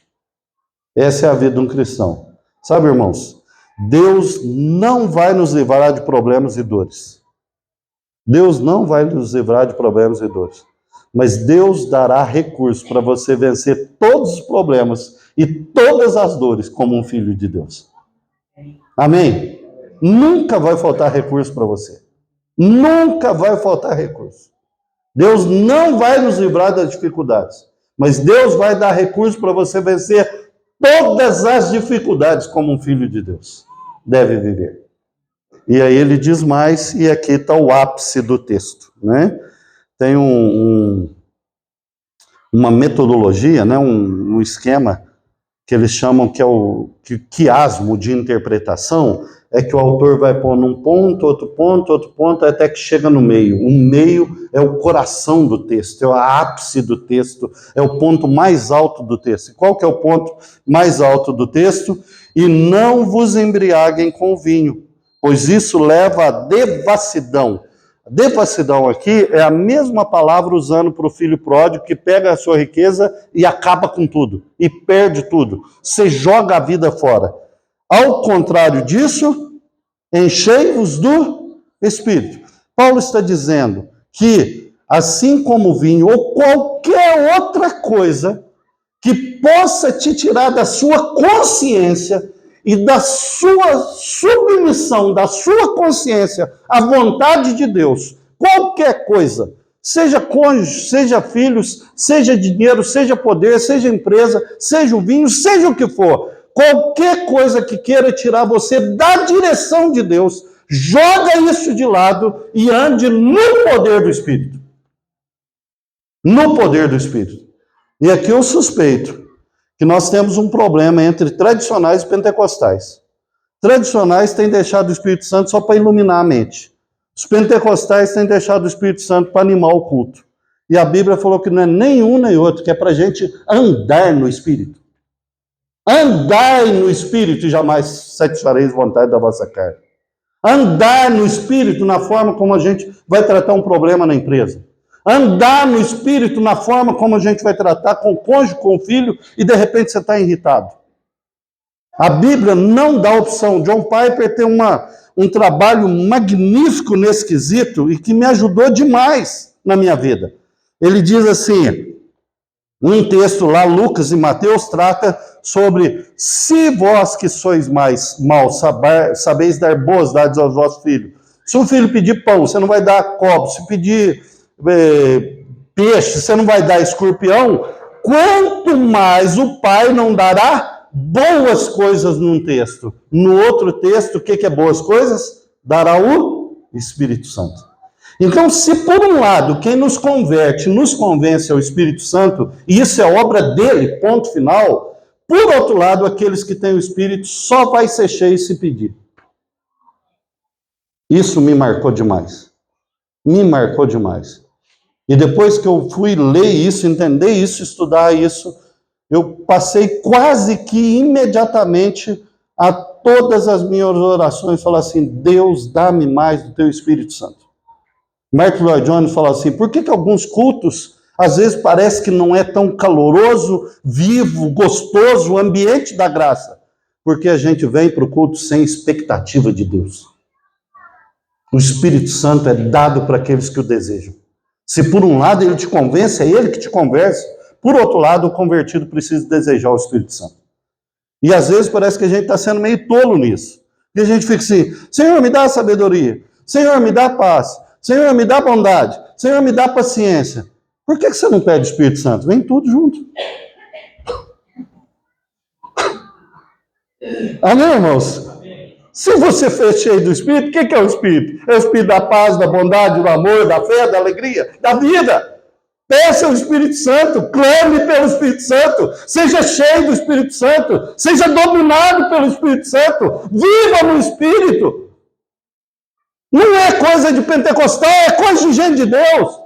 Essa é a vida de um cristão. Sabe, irmãos, Deus não vai nos livrar de problemas e dores. Deus não vai nos livrar de problemas e dores. Mas Deus dará recursos para você vencer todos os problemas e todas as dores como um filho de Deus. Amém? Nunca vai faltar recurso para você. Nunca vai faltar recurso. Deus não vai nos livrar das dificuldades. Mas Deus vai dar recursos para você vencer todas as dificuldades como um filho de Deus deve viver. E aí ele diz mais, e aqui está o ápice do texto, né? Tem uma metodologia, né? um esquema que eles chamam que é o quiasmo de interpretação, é que o autor vai pôr num ponto, outro ponto, até que chega no meio. O meio é o coração do texto, é o ápice do texto, é o ponto mais alto do texto. E qual que é o ponto mais alto do texto? E não vos embriaguem com vinho, pois isso leva à devassidão. A devassidão aqui é a mesma palavra usando para o filho pródigo que pega a sua riqueza e acaba com tudo, e perde tudo. Você joga a vida fora. Ao contrário disso, enchei-vos do Espírito. Paulo está dizendo que, assim como o vinho ou qualquer outra coisa que possa te tirar da sua consciência e da sua submissão, da sua consciência à vontade de Deus, qualquer coisa, seja cônjuge, seja filhos, seja dinheiro, seja poder, seja empresa, seja o vinho, seja o que for, qualquer coisa que queira tirar você da direção de Deus, joga isso de lado e ande no poder do Espírito. No poder do Espírito. E aqui eu suspeito que nós temos um problema entre tradicionais e pentecostais. Tradicionais têm deixado o Espírito Santo só para iluminar a mente. Os pentecostais têm deixado o Espírito Santo para animar o culto. E a Bíblia falou que não é nem um nem outro, que é para a gente andar no Espírito. Andai no Espírito e jamais satisfareis vontade da vossa carne. Andar no Espírito na forma como a gente vai tratar um problema na empresa. Andar no Espírito na forma como a gente vai tratar com o cônjuge, com o filho, e de repente você está irritado. A Bíblia não dá opção. John Piper tem um trabalho magnífico nesse quesito e que me ajudou demais na minha vida. Ele diz assim, um texto lá, Lucas e Mateus, trata sobre se vós que sois mais maus sabeis dar boas dádivas aos vossos filhos. Se o filho pedir pão, você não vai dar cobre. Se pedir peixe, você não vai dar escorpião. Quanto mais o Pai não dará boas coisas num texto. No outro texto, o que é boas coisas? Dará o Espírito Santo. Então, se por um lado, quem nos converte, nos convence ao Espírito Santo, e isso é obra dele, ponto final, por outro lado, aqueles que têm o Espírito só vai ser cheio se pedir. Isso me marcou demais. Me marcou demais. E depois que eu fui ler isso, entender isso, estudar isso, eu passei quase que imediatamente a todas as minhas orações, falar assim, Deus, dá-me mais do teu Espírito Santo. Mark Lloyd Jones fala assim, por que alguns cultos, às vezes parece que não é tão caloroso, vivo, gostoso, o ambiente da graça? Porque a gente vem para o culto sem expectativa de Deus. O Espírito Santo é dado para aqueles que o desejam. Se por um lado ele te convence, é ele que te convence. Por outro lado, o convertido precisa desejar o Espírito Santo. E às vezes parece que a gente está sendo meio tolo nisso. E a gente fica assim, Senhor, me dá a sabedoria. Senhor, me dá a paz. Senhor, me dá bondade. Senhor, me dá paciência. Por que você não pede o Espírito Santo? Vem tudo junto. Amém, irmãos? Se você for cheio do Espírito, o que é o Espírito? É o Espírito da paz, da bondade, do amor, da fé, da alegria, da vida. Peça o Espírito Santo, clame pelo Espírito Santo, seja cheio do Espírito Santo, seja dominado pelo Espírito Santo, viva no Espírito. Não é coisa de pentecostal, é coisa de gente de Deus.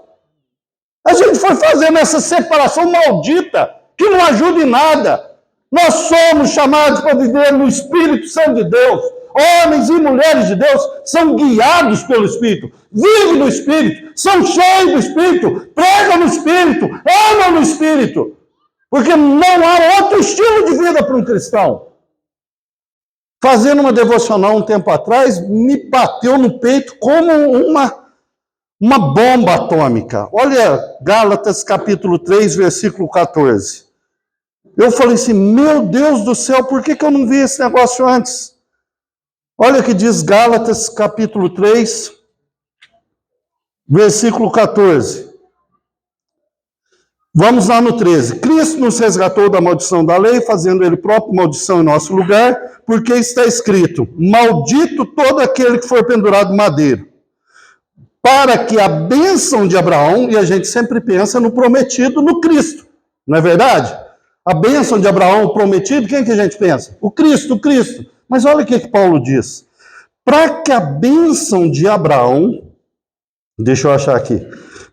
A gente foi fazendo essa separação maldita, que não ajuda em nada. Nós somos chamados para viver no Espírito Santo de Deus. Homens e mulheres de Deus são guiados pelo Espírito, vivem no Espírito, são cheios do Espírito, pregam no Espírito, amam no Espírito. Porque não há outro estilo de vida para um cristão. Fazendo uma devocional um tempo atrás, me bateu no peito como uma bomba atômica. Olha Gálatas capítulo 3, versículo 14. Eu falei assim, meu Deus do céu, por que eu não vi esse negócio antes? Olha o que diz Gálatas capítulo 3, versículo 14. Vamos lá no 13. Cristo nos resgatou da maldição da lei, fazendo ele próprio maldição em nosso lugar, porque está escrito, maldito todo aquele que for pendurado no madeiro, para que a bênção de Abraão, e a gente sempre pensa no prometido no Cristo, não é verdade? A bênção de Abraão, o prometido, quem que a gente pensa? O Cristo, o Cristo. Mas olha o que Paulo diz. Para que a bênção de Abraão, deixa eu achar aqui,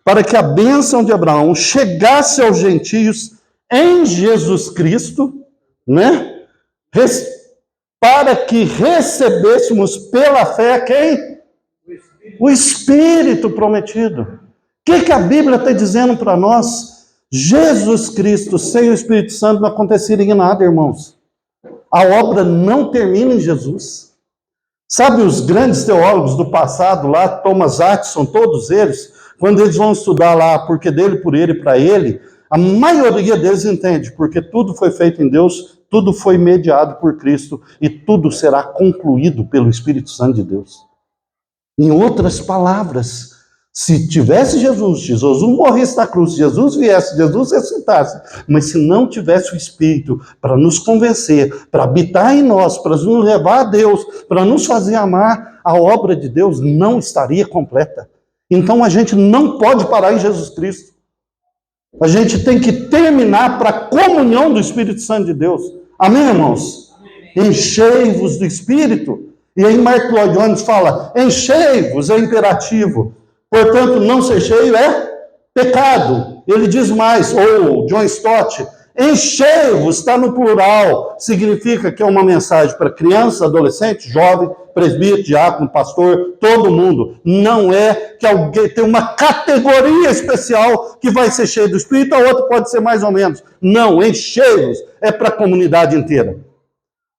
para que a bênção de Abraão chegasse aos gentios em Jesus Cristo, né? Para que recebêssemos pela fé quem? O Espírito prometido. O que a Bíblia está dizendo para nós? Jesus Cristo, sem o Espírito Santo, não aconteceria nada, irmãos. A obra não termina em Jesus. Sabe os grandes teólogos do passado lá, Thomas Atkinson, todos eles, quando eles vão estudar lá porque dele, por ele e para ele, a maioria deles entende, porque tudo foi feito em Deus, tudo foi mediado por Cristo e tudo será concluído pelo Espírito Santo de Deus. Em outras palavras, se tivesse Jesus não morresse na cruz, Jesus viesse, Jesus ressuscitasse, mas se não tivesse o Espírito para nos convencer, para habitar em nós, para nos levar a Deus, para nos fazer amar, a obra de Deus não estaria completa. Então a gente não pode parar em Jesus Cristo. A gente tem que terminar para a comunhão do Espírito Santo de Deus. Amém, irmãos? Enchei-vos do Espírito. E aí Mark Lloyd Jones fala, enchei-vos é imperativo. Portanto, não ser cheio é pecado. Ele diz mais, ou John Stott, enchei-vos, está no plural, significa que é uma mensagem para criança, adolescente, jovem, presbítero, diácono, pastor, todo mundo. Não é que alguém tem uma categoria especial que vai ser cheio do Espírito, a outra pode ser mais ou menos. Não, enchei-vos é para a comunidade inteira.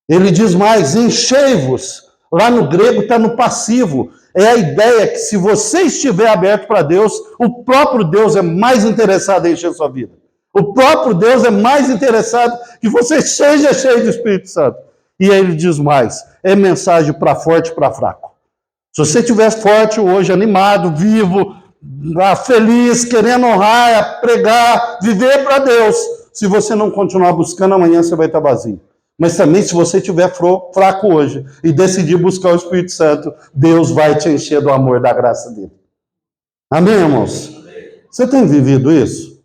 Ele diz mais, enchei-vos, lá no grego está no passivo. É a ideia que se você estiver aberto para Deus, o próprio Deus é mais interessado em encher sua vida. O próprio Deus é mais interessado que você seja cheio do Espírito Santo. E aí ele diz mais, é mensagem para forte e para fraco. Se você estiver forte hoje, animado, vivo, feliz, querendo honrar, pregar, viver para Deus, se você não continuar buscando, amanhã você vai estar vazio. Mas também, se você estiver fraco hoje e decidir buscar o Espírito Santo, Deus vai te encher do amor, da graça dele. Amém, irmãos? Você tem vivido isso?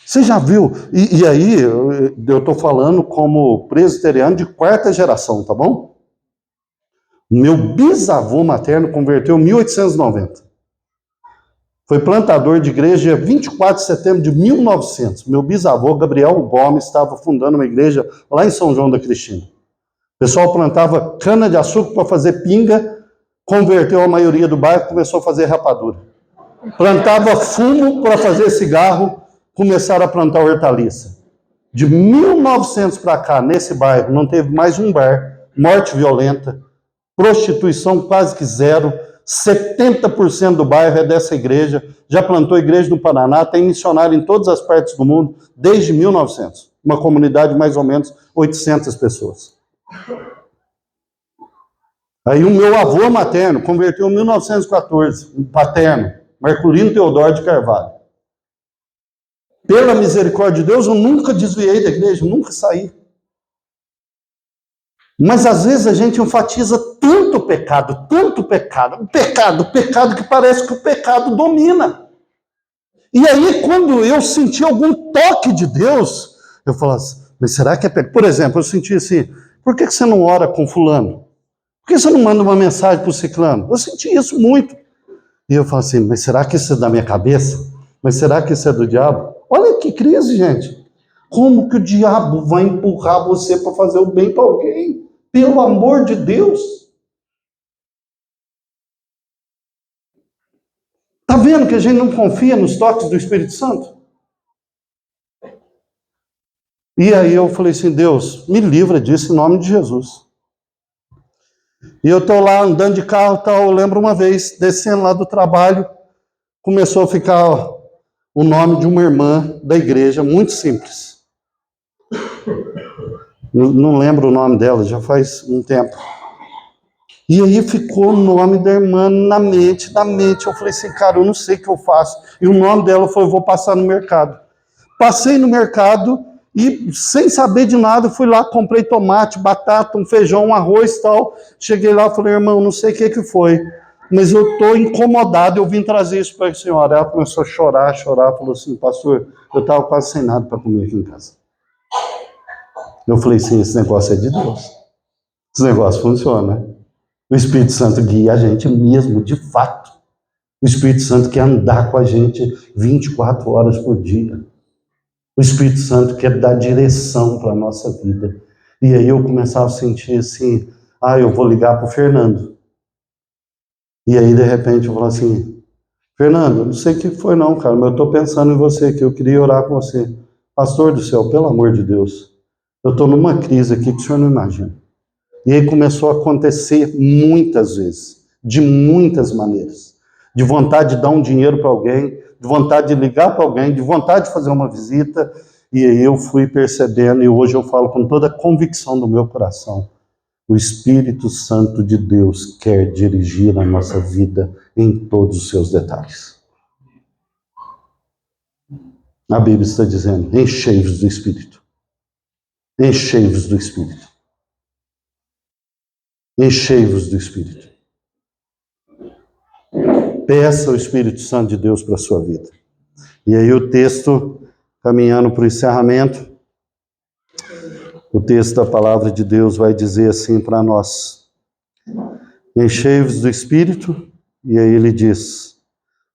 Você já viu? E aí, eu estou falando como presbiteriano de quarta geração, tá bom? Meu bisavô materno converteu em 1890. Foi plantador de igreja 24 de setembro de 1900. Meu bisavô, Gabriel Gomes, estava fundando uma igreja lá em São João da Cristina. O pessoal plantava cana-de-açúcar para fazer pinga, converteu a maioria do bairro e começou a fazer rapadura. Plantava fumo para fazer cigarro, começaram a plantar hortaliça. De 1900 para cá, nesse bairro, não teve mais um bar, morte violenta, prostituição quase que zero, 70% do bairro é dessa igreja, já plantou igreja no Paraná, tem missionário em todas as partes do mundo, desde 1900. Uma comunidade de mais ou menos 800 pessoas. Aí o meu avô materno converteu em 1914, um paterno, Marculino Teodoro de Carvalho. Pela misericórdia de Deus, eu nunca desviei da igreja, nunca saí. Mas às vezes a gente enfatiza tanto o pecado que parece que o pecado domina. E aí, quando eu senti algum toque de Deus, eu falo assim, mas será que é pecado? Por exemplo, eu senti assim, por que você não ora com fulano? Por que você não manda uma mensagem para o ciclano? Eu senti isso muito. E eu falo assim, mas será que isso é da minha cabeça? Mas será que isso é do diabo? Olha que crise, gente. Como que o diabo vai empurrar você para fazer o bem para alguém? Pelo amor de Deus. Está vendo que a gente não confia nos toques do Espírito Santo? E aí eu falei assim, Deus, me livra disso em nome de Jesus. E eu estou lá andando de carro, eu lembro uma vez, descendo lá do trabalho, começou a ficar o nome de uma irmã da igreja, muito simples. Não lembro o nome dela, já faz um tempo. E aí ficou o nome da irmã na mente. Eu falei assim, cara, eu não sei o que eu faço. E o nome dela foi, eu vou passar no mercado. Passei no mercado e, sem saber de nada, fui lá, comprei tomate, batata, um feijão, um arroz e tal. Cheguei lá e falei, irmão, não sei o que foi, mas eu estou incomodado, eu vim trazer isso para a senhora. Ela começou a chorar, falou assim, pastor, eu estava quase sem nada para comer aqui em casa. Eu falei, sim, esse negócio é de Deus. Esse negócio funciona. O Espírito Santo guia a gente mesmo, de fato. O Espírito Santo quer andar com a gente 24 horas por dia. O Espírito Santo quer dar direção para a nossa vida. E aí eu começava a sentir assim, eu vou ligar para o Fernando. E aí, de repente, eu falo assim, Fernando, eu não sei o que foi não, cara, mas eu estou pensando em você, que eu queria orar com você. Pastor do céu, pelo amor de Deus, eu estou numa crise aqui que o senhor não imagina. E aí começou a acontecer muitas vezes, de muitas maneiras. De vontade de dar um dinheiro para alguém, de vontade de ligar para alguém, de vontade de fazer uma visita. E aí eu fui percebendo, e hoje eu falo com toda a convicção do meu coração, o Espírito Santo de Deus quer dirigir a nossa vida em todos os seus detalhes. A Bíblia está dizendo, enchei-vos do Espírito. Enchei-vos do Espírito. Enchei-vos do Espírito. Peça o Espírito Santo de Deus para a sua vida. E aí o texto, caminhando para o encerramento, o texto da palavra de Deus vai dizer assim para nós, enchei-vos do Espírito, e aí ele diz,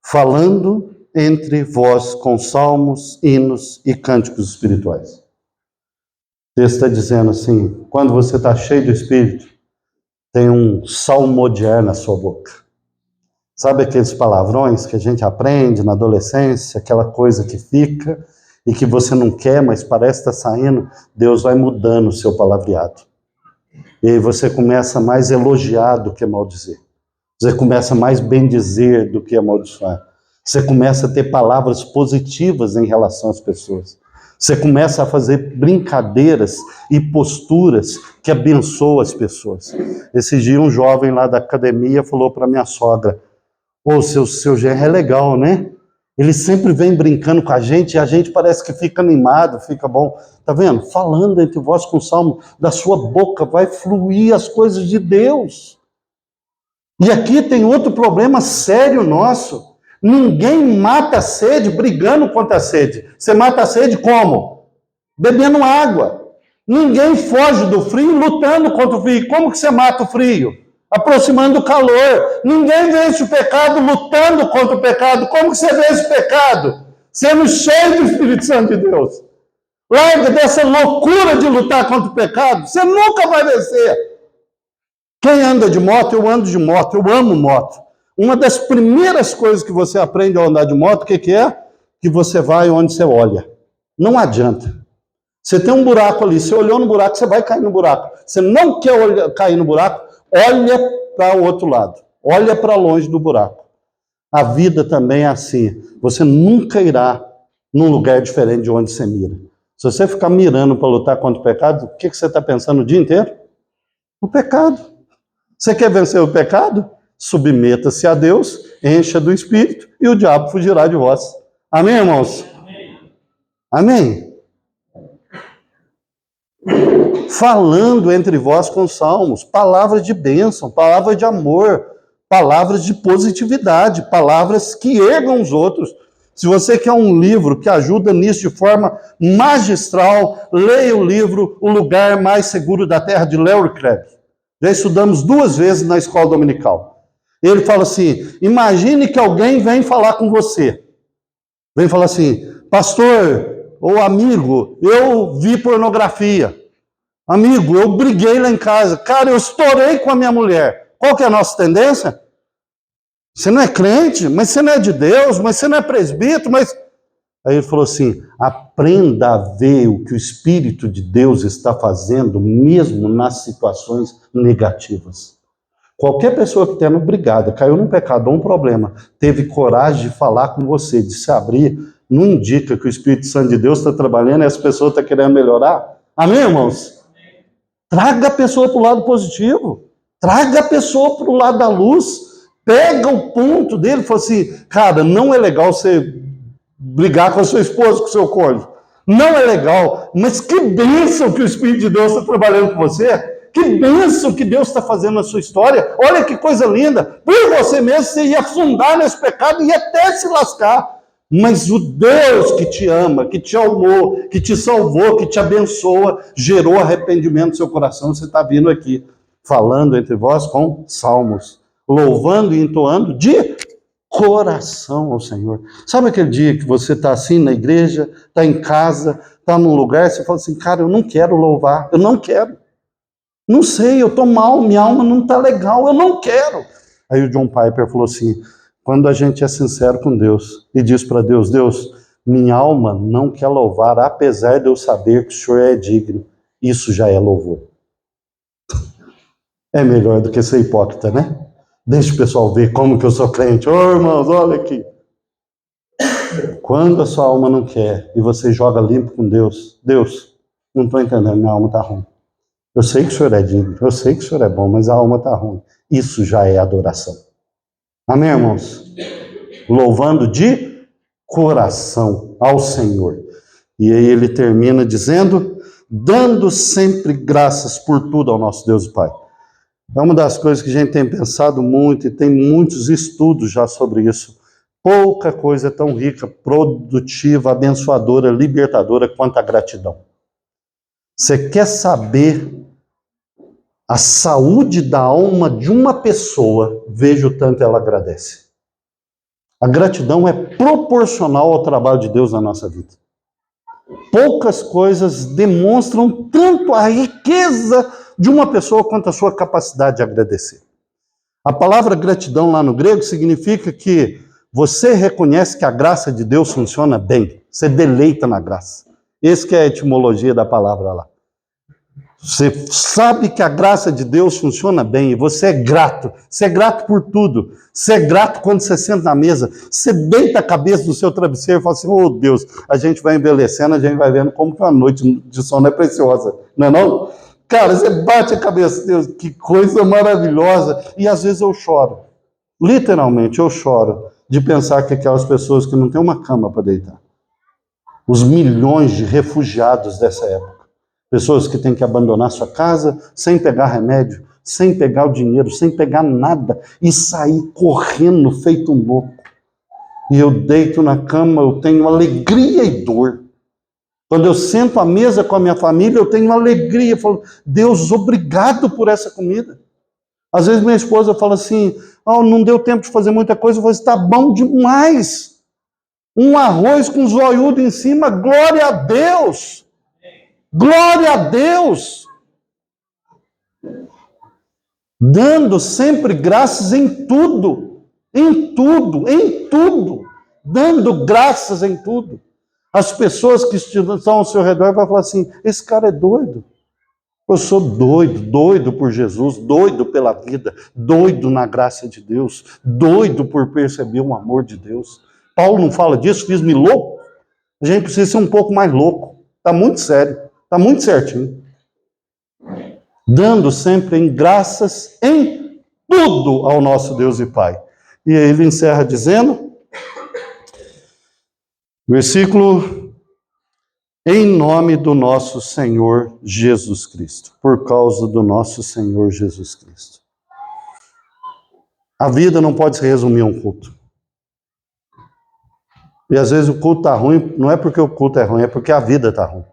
falando entre vós com salmos, hinos e cânticos espirituais. O texto está dizendo assim, quando você está cheio do Espírito, tem um salmodiar na sua boca. Sabe aqueles palavrões que a gente aprende na adolescência, aquela coisa que fica e que você não quer, mas parece estar saindo? Deus vai mudando o seu palavreado. E aí você começa mais elogiar do que maldizer. Você começa mais bendizer do que amaldiçoar. Você começa a ter palavras positivas em relação às pessoas. Você começa a fazer brincadeiras e posturas que abençoam as pessoas. Esse dia um jovem lá da academia falou para minha sogra, seu genro é legal, né? Ele sempre vem brincando com a gente e a gente parece que fica animado, fica bom. Tá vendo? Falando entre vós com o salmo, da sua boca vai fluir as coisas de Deus. E aqui tem outro problema sério nosso. Ninguém mata a sede brigando contra a sede. Você mata a sede como? Bebendo água. Ninguém foge do frio lutando contra o frio. Como que você mata o frio? Aproximando o calor. Ninguém vence o pecado lutando contra o pecado. Como que você vence o pecado? Sendo cheio do Espírito Santo de Deus. Larga dessa loucura de lutar contra o pecado. Você nunca vai vencer. Quem anda de moto, eu ando de moto. Eu amo moto. Uma das primeiras coisas que você aprende ao andar de moto, o que é? Que você vai onde você olha. Não adianta. Você tem um buraco ali, você olhou no buraco, você vai cair no buraco. Você não quer cair no buraco, olha para o outro lado. Olha para longe do buraco. A vida também é assim. Você nunca irá num lugar diferente de onde você mira. Se você ficar mirando para lutar contra o pecado, o que você está pensando o dia inteiro? O pecado. Você quer vencer o pecado? Submeta-se a Deus, encha do Espírito e o diabo fugirá de vós. Amém, irmãos? Amém? Falando entre vós com salmos, palavras de bênção, palavras de amor, palavras de positividade, palavras que ergam os outros. Se você quer um livro que ajuda nisso de forma magistral, leia o livro O Lugar Mais Seguro da Terra, de Larry Craig. Já estudamos 2 vezes na escola dominical. Ele fala assim, imagine que alguém vem falar com você. Vem falar assim, pastor ou amigo, eu vi pornografia. Amigo, eu briguei lá em casa. Cara, eu estourei com a minha mulher. Qual que é a nossa tendência? Você não é crente, mas você não é de Deus, mas você não é presbítero, mas... Aí ele falou assim, aprenda a ver o que o Espírito de Deus está fazendo, mesmo nas situações negativas. Qualquer pessoa que tenha brigado, caiu num pecado ou um problema, teve coragem de falar com você, de se abrir, não indica que o Espírito Santo de Deus está trabalhando e essa pessoa está querendo melhorar? Amém, irmãos? Traga a pessoa para o lado positivo. Traga a pessoa para o lado da luz. Pega o ponto dele e fala assim, cara, não é legal você brigar com a sua esposa, com o seu cônjuge. Não é legal, mas que bênção que o Espírito de Deus está trabalhando com você. Que bênção que Deus está fazendo na sua história. Olha que coisa linda. Por você mesmo, você ia afundar nesse pecado e ia até se lascar. Mas o Deus que te ama, que te amou, que te salvou, que te abençoa, gerou arrependimento no seu coração. Você está vindo aqui, falando entre vós com salmos, louvando e entoando de coração ao Senhor. Sabe aquele dia que você está assim na igreja, está em casa, está num lugar, você fala assim, cara, eu não quero louvar, eu não quero. Não sei, eu estou mal, minha alma não está legal, eu não quero. Aí o John Piper falou assim, quando a gente é sincero com Deus e diz para Deus, Deus, minha alma não quer louvar, apesar de eu saber que o Senhor é digno, isso já é louvor. É melhor do que ser hipócrita, né? Deixa o pessoal ver como que eu sou crente. Ô, irmãos, olha aqui. Quando a sua alma não quer e você joga limpo com Deus, Deus, não estou entendendo, minha alma está ruim. Eu sei que o Senhor é digno, eu sei que o Senhor é bom, mas a alma está ruim. Isso já é adoração. Amém, irmãos? Louvando de coração ao Senhor. E aí ele termina dizendo, dando sempre graças por tudo ao nosso Deus e Pai. É uma das coisas que a gente tem pensado muito e tem muitos estudos já sobre isso. Pouca coisa é tão rica, produtiva, abençoadora, libertadora quanto a gratidão. Você quer saber a saúde da alma de uma pessoa, veja o tanto ela agradece. A gratidão é proporcional ao trabalho de Deus na nossa vida. Poucas coisas demonstram tanto a riqueza de uma pessoa quanto a sua capacidade de agradecer. A palavra gratidão lá no grego significa que você reconhece que a graça de Deus funciona bem, você deleita na graça. Essa que é a etimologia da palavra lá. Você sabe que a graça de Deus funciona bem e você é grato. Você é grato por tudo. Você é grato quando você senta na mesa. Você deita a cabeça no seu travesseiro e fala assim, oh Deus, a gente vai envelhecendo, a gente vai vendo como que uma noite de sono é preciosa. Não é não? Cara, você bate a cabeça, Deus, que coisa maravilhosa. E às vezes eu choro. Literalmente eu choro de pensar que aquelas pessoas que não têm uma cama para deitar. Os milhões de refugiados dessa época. Pessoas que têm que abandonar sua casa sem pegar remédio, sem pegar o dinheiro, sem pegar nada e sair correndo feito um louco. E eu deito na cama, eu tenho alegria e dor. Quando eu sento à mesa com a minha família, eu tenho alegria. Eu falo, Deus, obrigado por essa comida. Às vezes minha esposa fala assim, oh, não deu tempo de fazer muita coisa. Eu falo, está bom demais. Um arroz com zoiudo em cima, glória a Deus. Glória a Deus! Dando sempre graças em tudo, em tudo, em tudo. Dando graças em tudo. As pessoas que estão ao seu redor vão falar assim, esse cara é doido. Eu sou doido, doido por Jesus, doido pela vida, doido na graça de Deus, doido por perceber o amor de Deus. Paulo não fala disso, fiz-me louco. A gente precisa ser um pouco mais louco. Está muito sério, está muito certinho. Dando sempre em graças em tudo ao nosso Deus e Pai. E aí ele encerra dizendo, versículo, em nome do nosso Senhor Jesus Cristo, por causa do nosso Senhor Jesus Cristo. A vida não pode se resumir a um culto. E às vezes o culto está ruim, não é porque o culto é ruim, é porque a vida está ruim.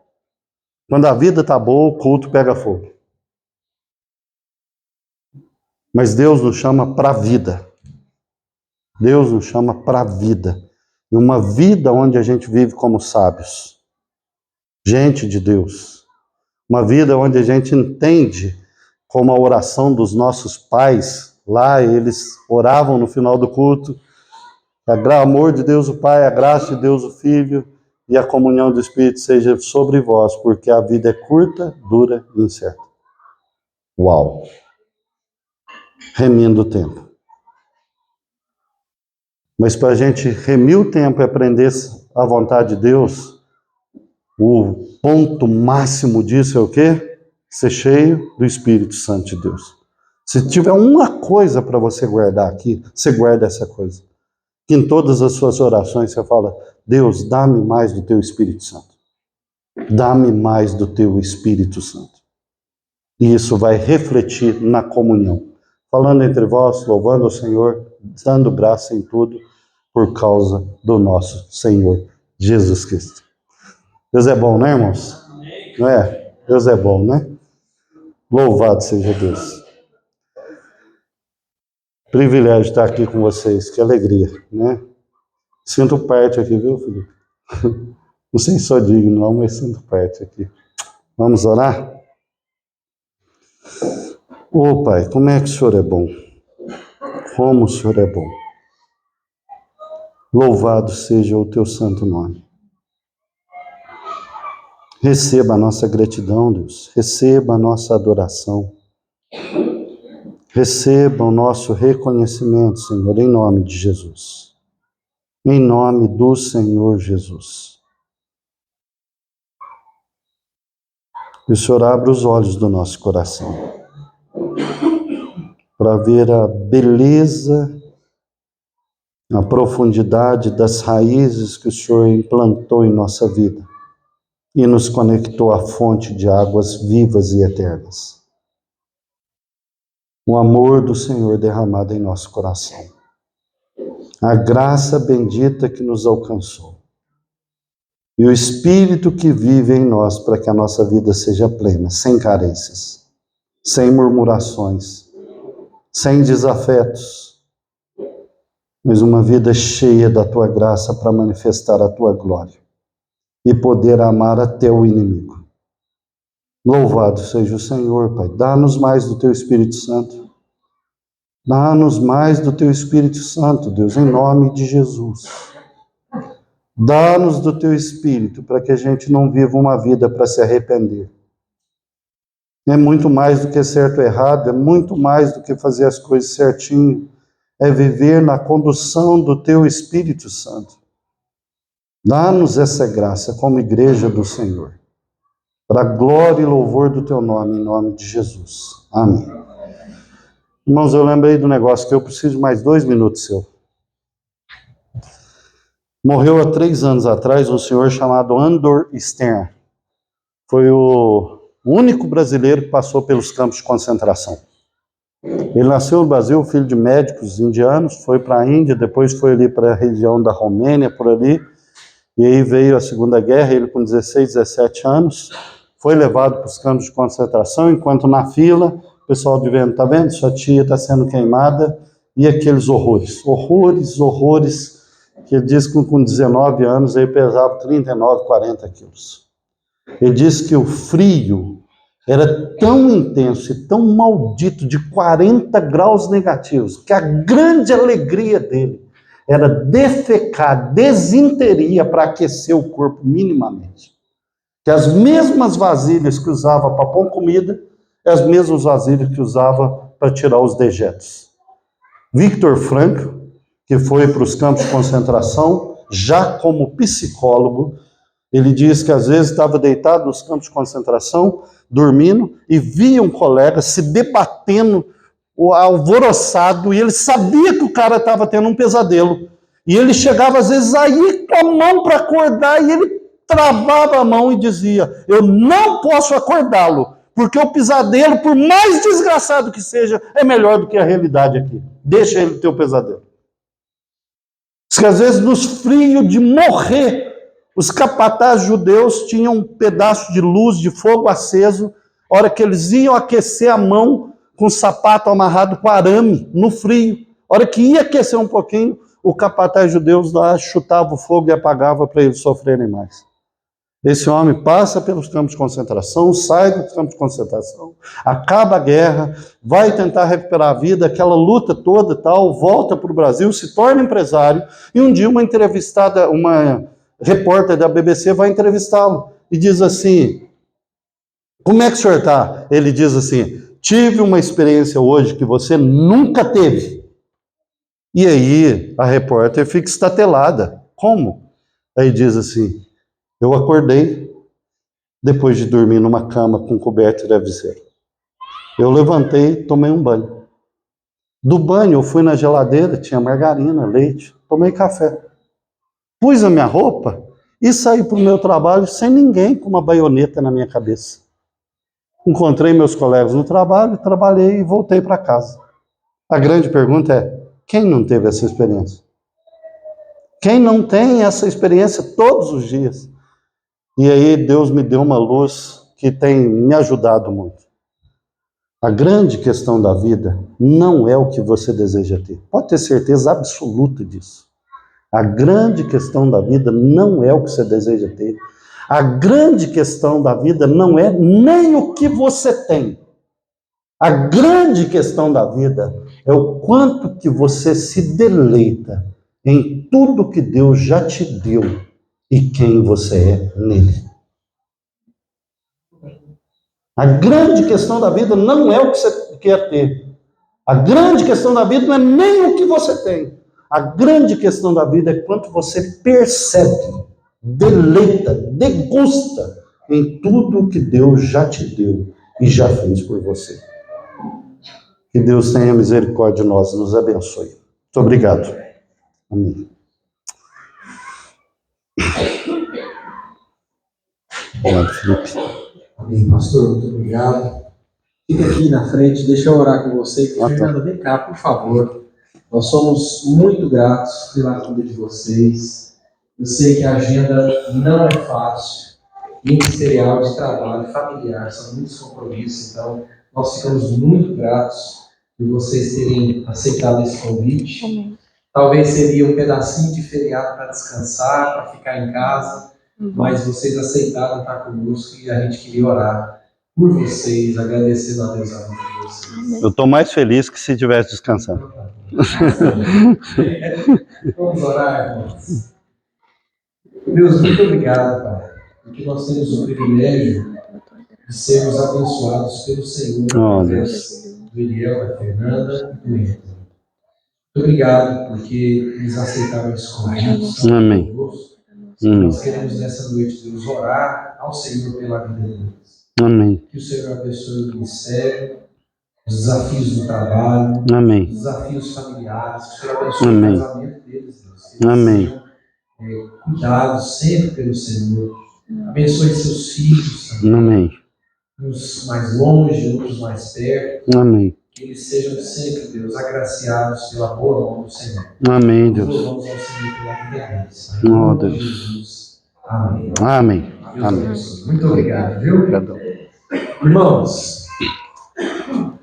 Quando a vida está boa, o culto pega fogo. Mas Deus nos chama para a vida. Deus nos chama para a vida. E uma vida onde a gente vive como sábios. Gente de Deus. Uma vida onde a gente entende como a oração dos nossos pais. Lá eles oravam no final do culto. O amor de Deus o Pai, a graça de Deus o Filho e a comunhão do Espírito seja sobre vós, porque a vida é curta, dura e incerta. Uau! Remindo o tempo. Mas para a gente remir o tempo e aprender a vontade de Deus, o ponto máximo disso é o quê? Ser cheio do Espírito Santo de Deus. Se tiver uma coisa para você guardar aqui, você guarda essa coisa. Que em todas as suas orações você fala, Deus, dá-me mais do teu Espírito Santo. Dá-me mais do teu Espírito Santo. E isso vai refletir na comunhão. Falando entre vós, louvando o Senhor, dando graça em tudo, por causa do nosso Senhor Jesus Cristo. Deus é bom, né, irmãos? Não é? Deus é bom, né? Louvado seja Deus. Privilégio estar aqui com vocês, que alegria, né? Sinto parte aqui, viu, Felipe? Não sei se sou digno, não, mas sinto parte aqui. Vamos orar? Ô Pai, como é que o Senhor é bom? Como o Senhor é bom. Louvado seja o teu santo nome. Receba a nossa gratidão, Deus. Receba a nossa adoração. Receba o nosso reconhecimento, Senhor, em nome de Jesus. Em nome do Senhor Jesus. Que o Senhor abra os olhos do nosso coração para ver a beleza, a profundidade das raízes que o Senhor implantou em nossa vida e nos conectou à fonte de águas vivas e eternas. O amor do Senhor derramado em nosso coração. A graça bendita que nos alcançou. E o Espírito que vive em nós para que a nossa vida seja plena, sem carências, sem murmurações, sem desafetos, mas uma vida cheia da tua graça para manifestar a tua glória e poder amar até o inimigo. Louvado seja o Senhor, Pai. Dá-nos mais do teu Espírito Santo. Dá-nos mais do teu Espírito Santo, Deus, em nome de Jesus. Dá-nos do teu Espírito para que a gente não viva uma vida para se arrepender. É muito mais do que certo ou errado, é muito mais do que fazer as coisas certinho. É viver na condução do teu Espírito Santo. Dá-nos essa graça como igreja do Senhor. Para a glória e louvor do teu nome, em nome de Jesus. Amém. Irmãos, eu lembrei do negócio que eu preciso de mais 2 minutos seu. Morreu há 3 anos atrás um senhor chamado Andor Stern. Foi o único brasileiro que passou pelos campos de concentração. Ele nasceu no Brasil, filho de médicos indianos, foi para a Índia, depois foi ali para a região da Romênia, por ali, e aí veio a Segunda Guerra, ele com 16, 17 anos, foi levado para os campos de concentração, enquanto na fila, o pessoal dizendo, tá vendo, sua tia está sendo queimada, e aqueles horrores, que ele disse que com 19 anos ele pesava 39, 40 quilos. Ele disse que o frio era tão intenso e tão maldito, de 40 graus negativos, que a grande alegria dele era defecar, desinteria para aquecer o corpo minimamente. Que as mesmas vasilhas que usava para pôr comida, é as mesmas vasilhas que usava para tirar os dejetos. Viktor Frankl, que foi para os campos de concentração, já como psicólogo, ele diz que às vezes estava deitado nos campos de concentração, dormindo, e via um colega se debatendo, alvoroçado, e ele sabia que o cara estava tendo um pesadelo. E ele chegava às vezes aí com a mão para acordar, e ele travava a mão e dizia, eu não posso acordá-lo, porque o pesadelo, por mais desgraçado que seja, é melhor do que a realidade aqui. Deixa ele ter o pesadelo. Diz que às vezes nos frios de morrer, os capatazes judeus tinham um pedaço de luz, de fogo aceso, a hora que eles iam aquecer a mão com o sapato amarrado com arame, no frio. A hora que ia aquecer um pouquinho, o capataz judeu lá chutava o fogo e apagava para eles sofrerem mais. Esse homem passa pelos campos de concentração, sai dos campos de concentração, acaba a guerra, vai tentar recuperar a vida, aquela luta toda e tal, volta para o Brasil, se torna empresário, e um dia uma repórter da BBC vai entrevistá-lo e diz assim, como é que o senhor está? Ele diz assim, tive uma experiência hoje que você nunca teve. E aí a repórter fica estatelada. Como? Aí diz assim, eu acordei depois de dormir numa cama com coberta e travesseiro. Eu levantei, tomei um banho. Do banho eu fui na geladeira, tinha margarina, leite, tomei café. Pus a minha roupa e saí para o meu trabalho sem ninguém com uma baioneta na minha cabeça. Encontrei meus colegas no trabalho, trabalhei e voltei para casa. A grande pergunta é, quem não teve essa experiência? Quem não tem essa experiência todos os dias? E aí Deus me deu uma luz que tem me ajudado muito. A grande questão da vida não é o que você deseja ter. Pode ter certeza absoluta disso. A grande questão da vida não é o que você deseja ter. A grande questão da vida não é nem o que você tem. A grande questão da vida é o quanto que você se deleita em tudo que Deus já te deu e quem você é nele. A grande questão da vida não é o que você quer ter. A grande questão da vida não é nem o que você tem. A grande questão da vida é quanto você percebe, deleita, degusta em tudo que Deus já te deu e já fez por você. Que Deus tenha misericórdia de nós, nos abençoe. Muito obrigado. Amém. Obrigado, Felipe. Amém, pastor, muito obrigado. Fica aqui na frente, deixa eu orar com você. Fernanda, vem cá, por favor. Nós somos muito gratos pela ajuda de vocês. Eu sei que a agenda não é fácil, ministerial, de trabalho, familiar, são muitos compromissos, então nós ficamos muito gratos por vocês terem aceitado esse convite. Amém. Talvez seria um pedacinho de feriado para descansar, para ficar em casa, mas vocês aceitaram estar conosco e a gente queria orar por vocês, agradecendo a Deus a vida de vocês. Eu estou mais feliz que se estivesse descansando. Vamos orar, irmãos. Deus, muito obrigado, Pai, porque nós temos o privilégio de sermos abençoados pelo Senhor, através do Eliel, da Fernanda e do Ênter. Muito obrigado, porque eles aceitaram esse convite. Amém. Nós queremos nessa noite, Deus, orar ao Senhor pela vida deles. Amém. Que o Senhor abençoe o ministério, os desafios do trabalho, Amém. os desafios familiares, que o Senhor abençoe Amém. o casamento deles, Deus. Que eles Amém. sejam cuidados sempre pelo Senhor. Abençoe seus filhos também. Amém. Uns mais longe, outros mais perto. Amém. Que eles sejam sempre, Deus, agraciados pela boa mão do Senhor. Amém, Deus. Louvamos ao Senhor pela vida deles. Oh, Em nome Deus. de Jesus. Amém. Amém. Deus Amém. abençoe. Muito obrigado, viu? Obrigado. Irmãos,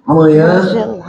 amanhã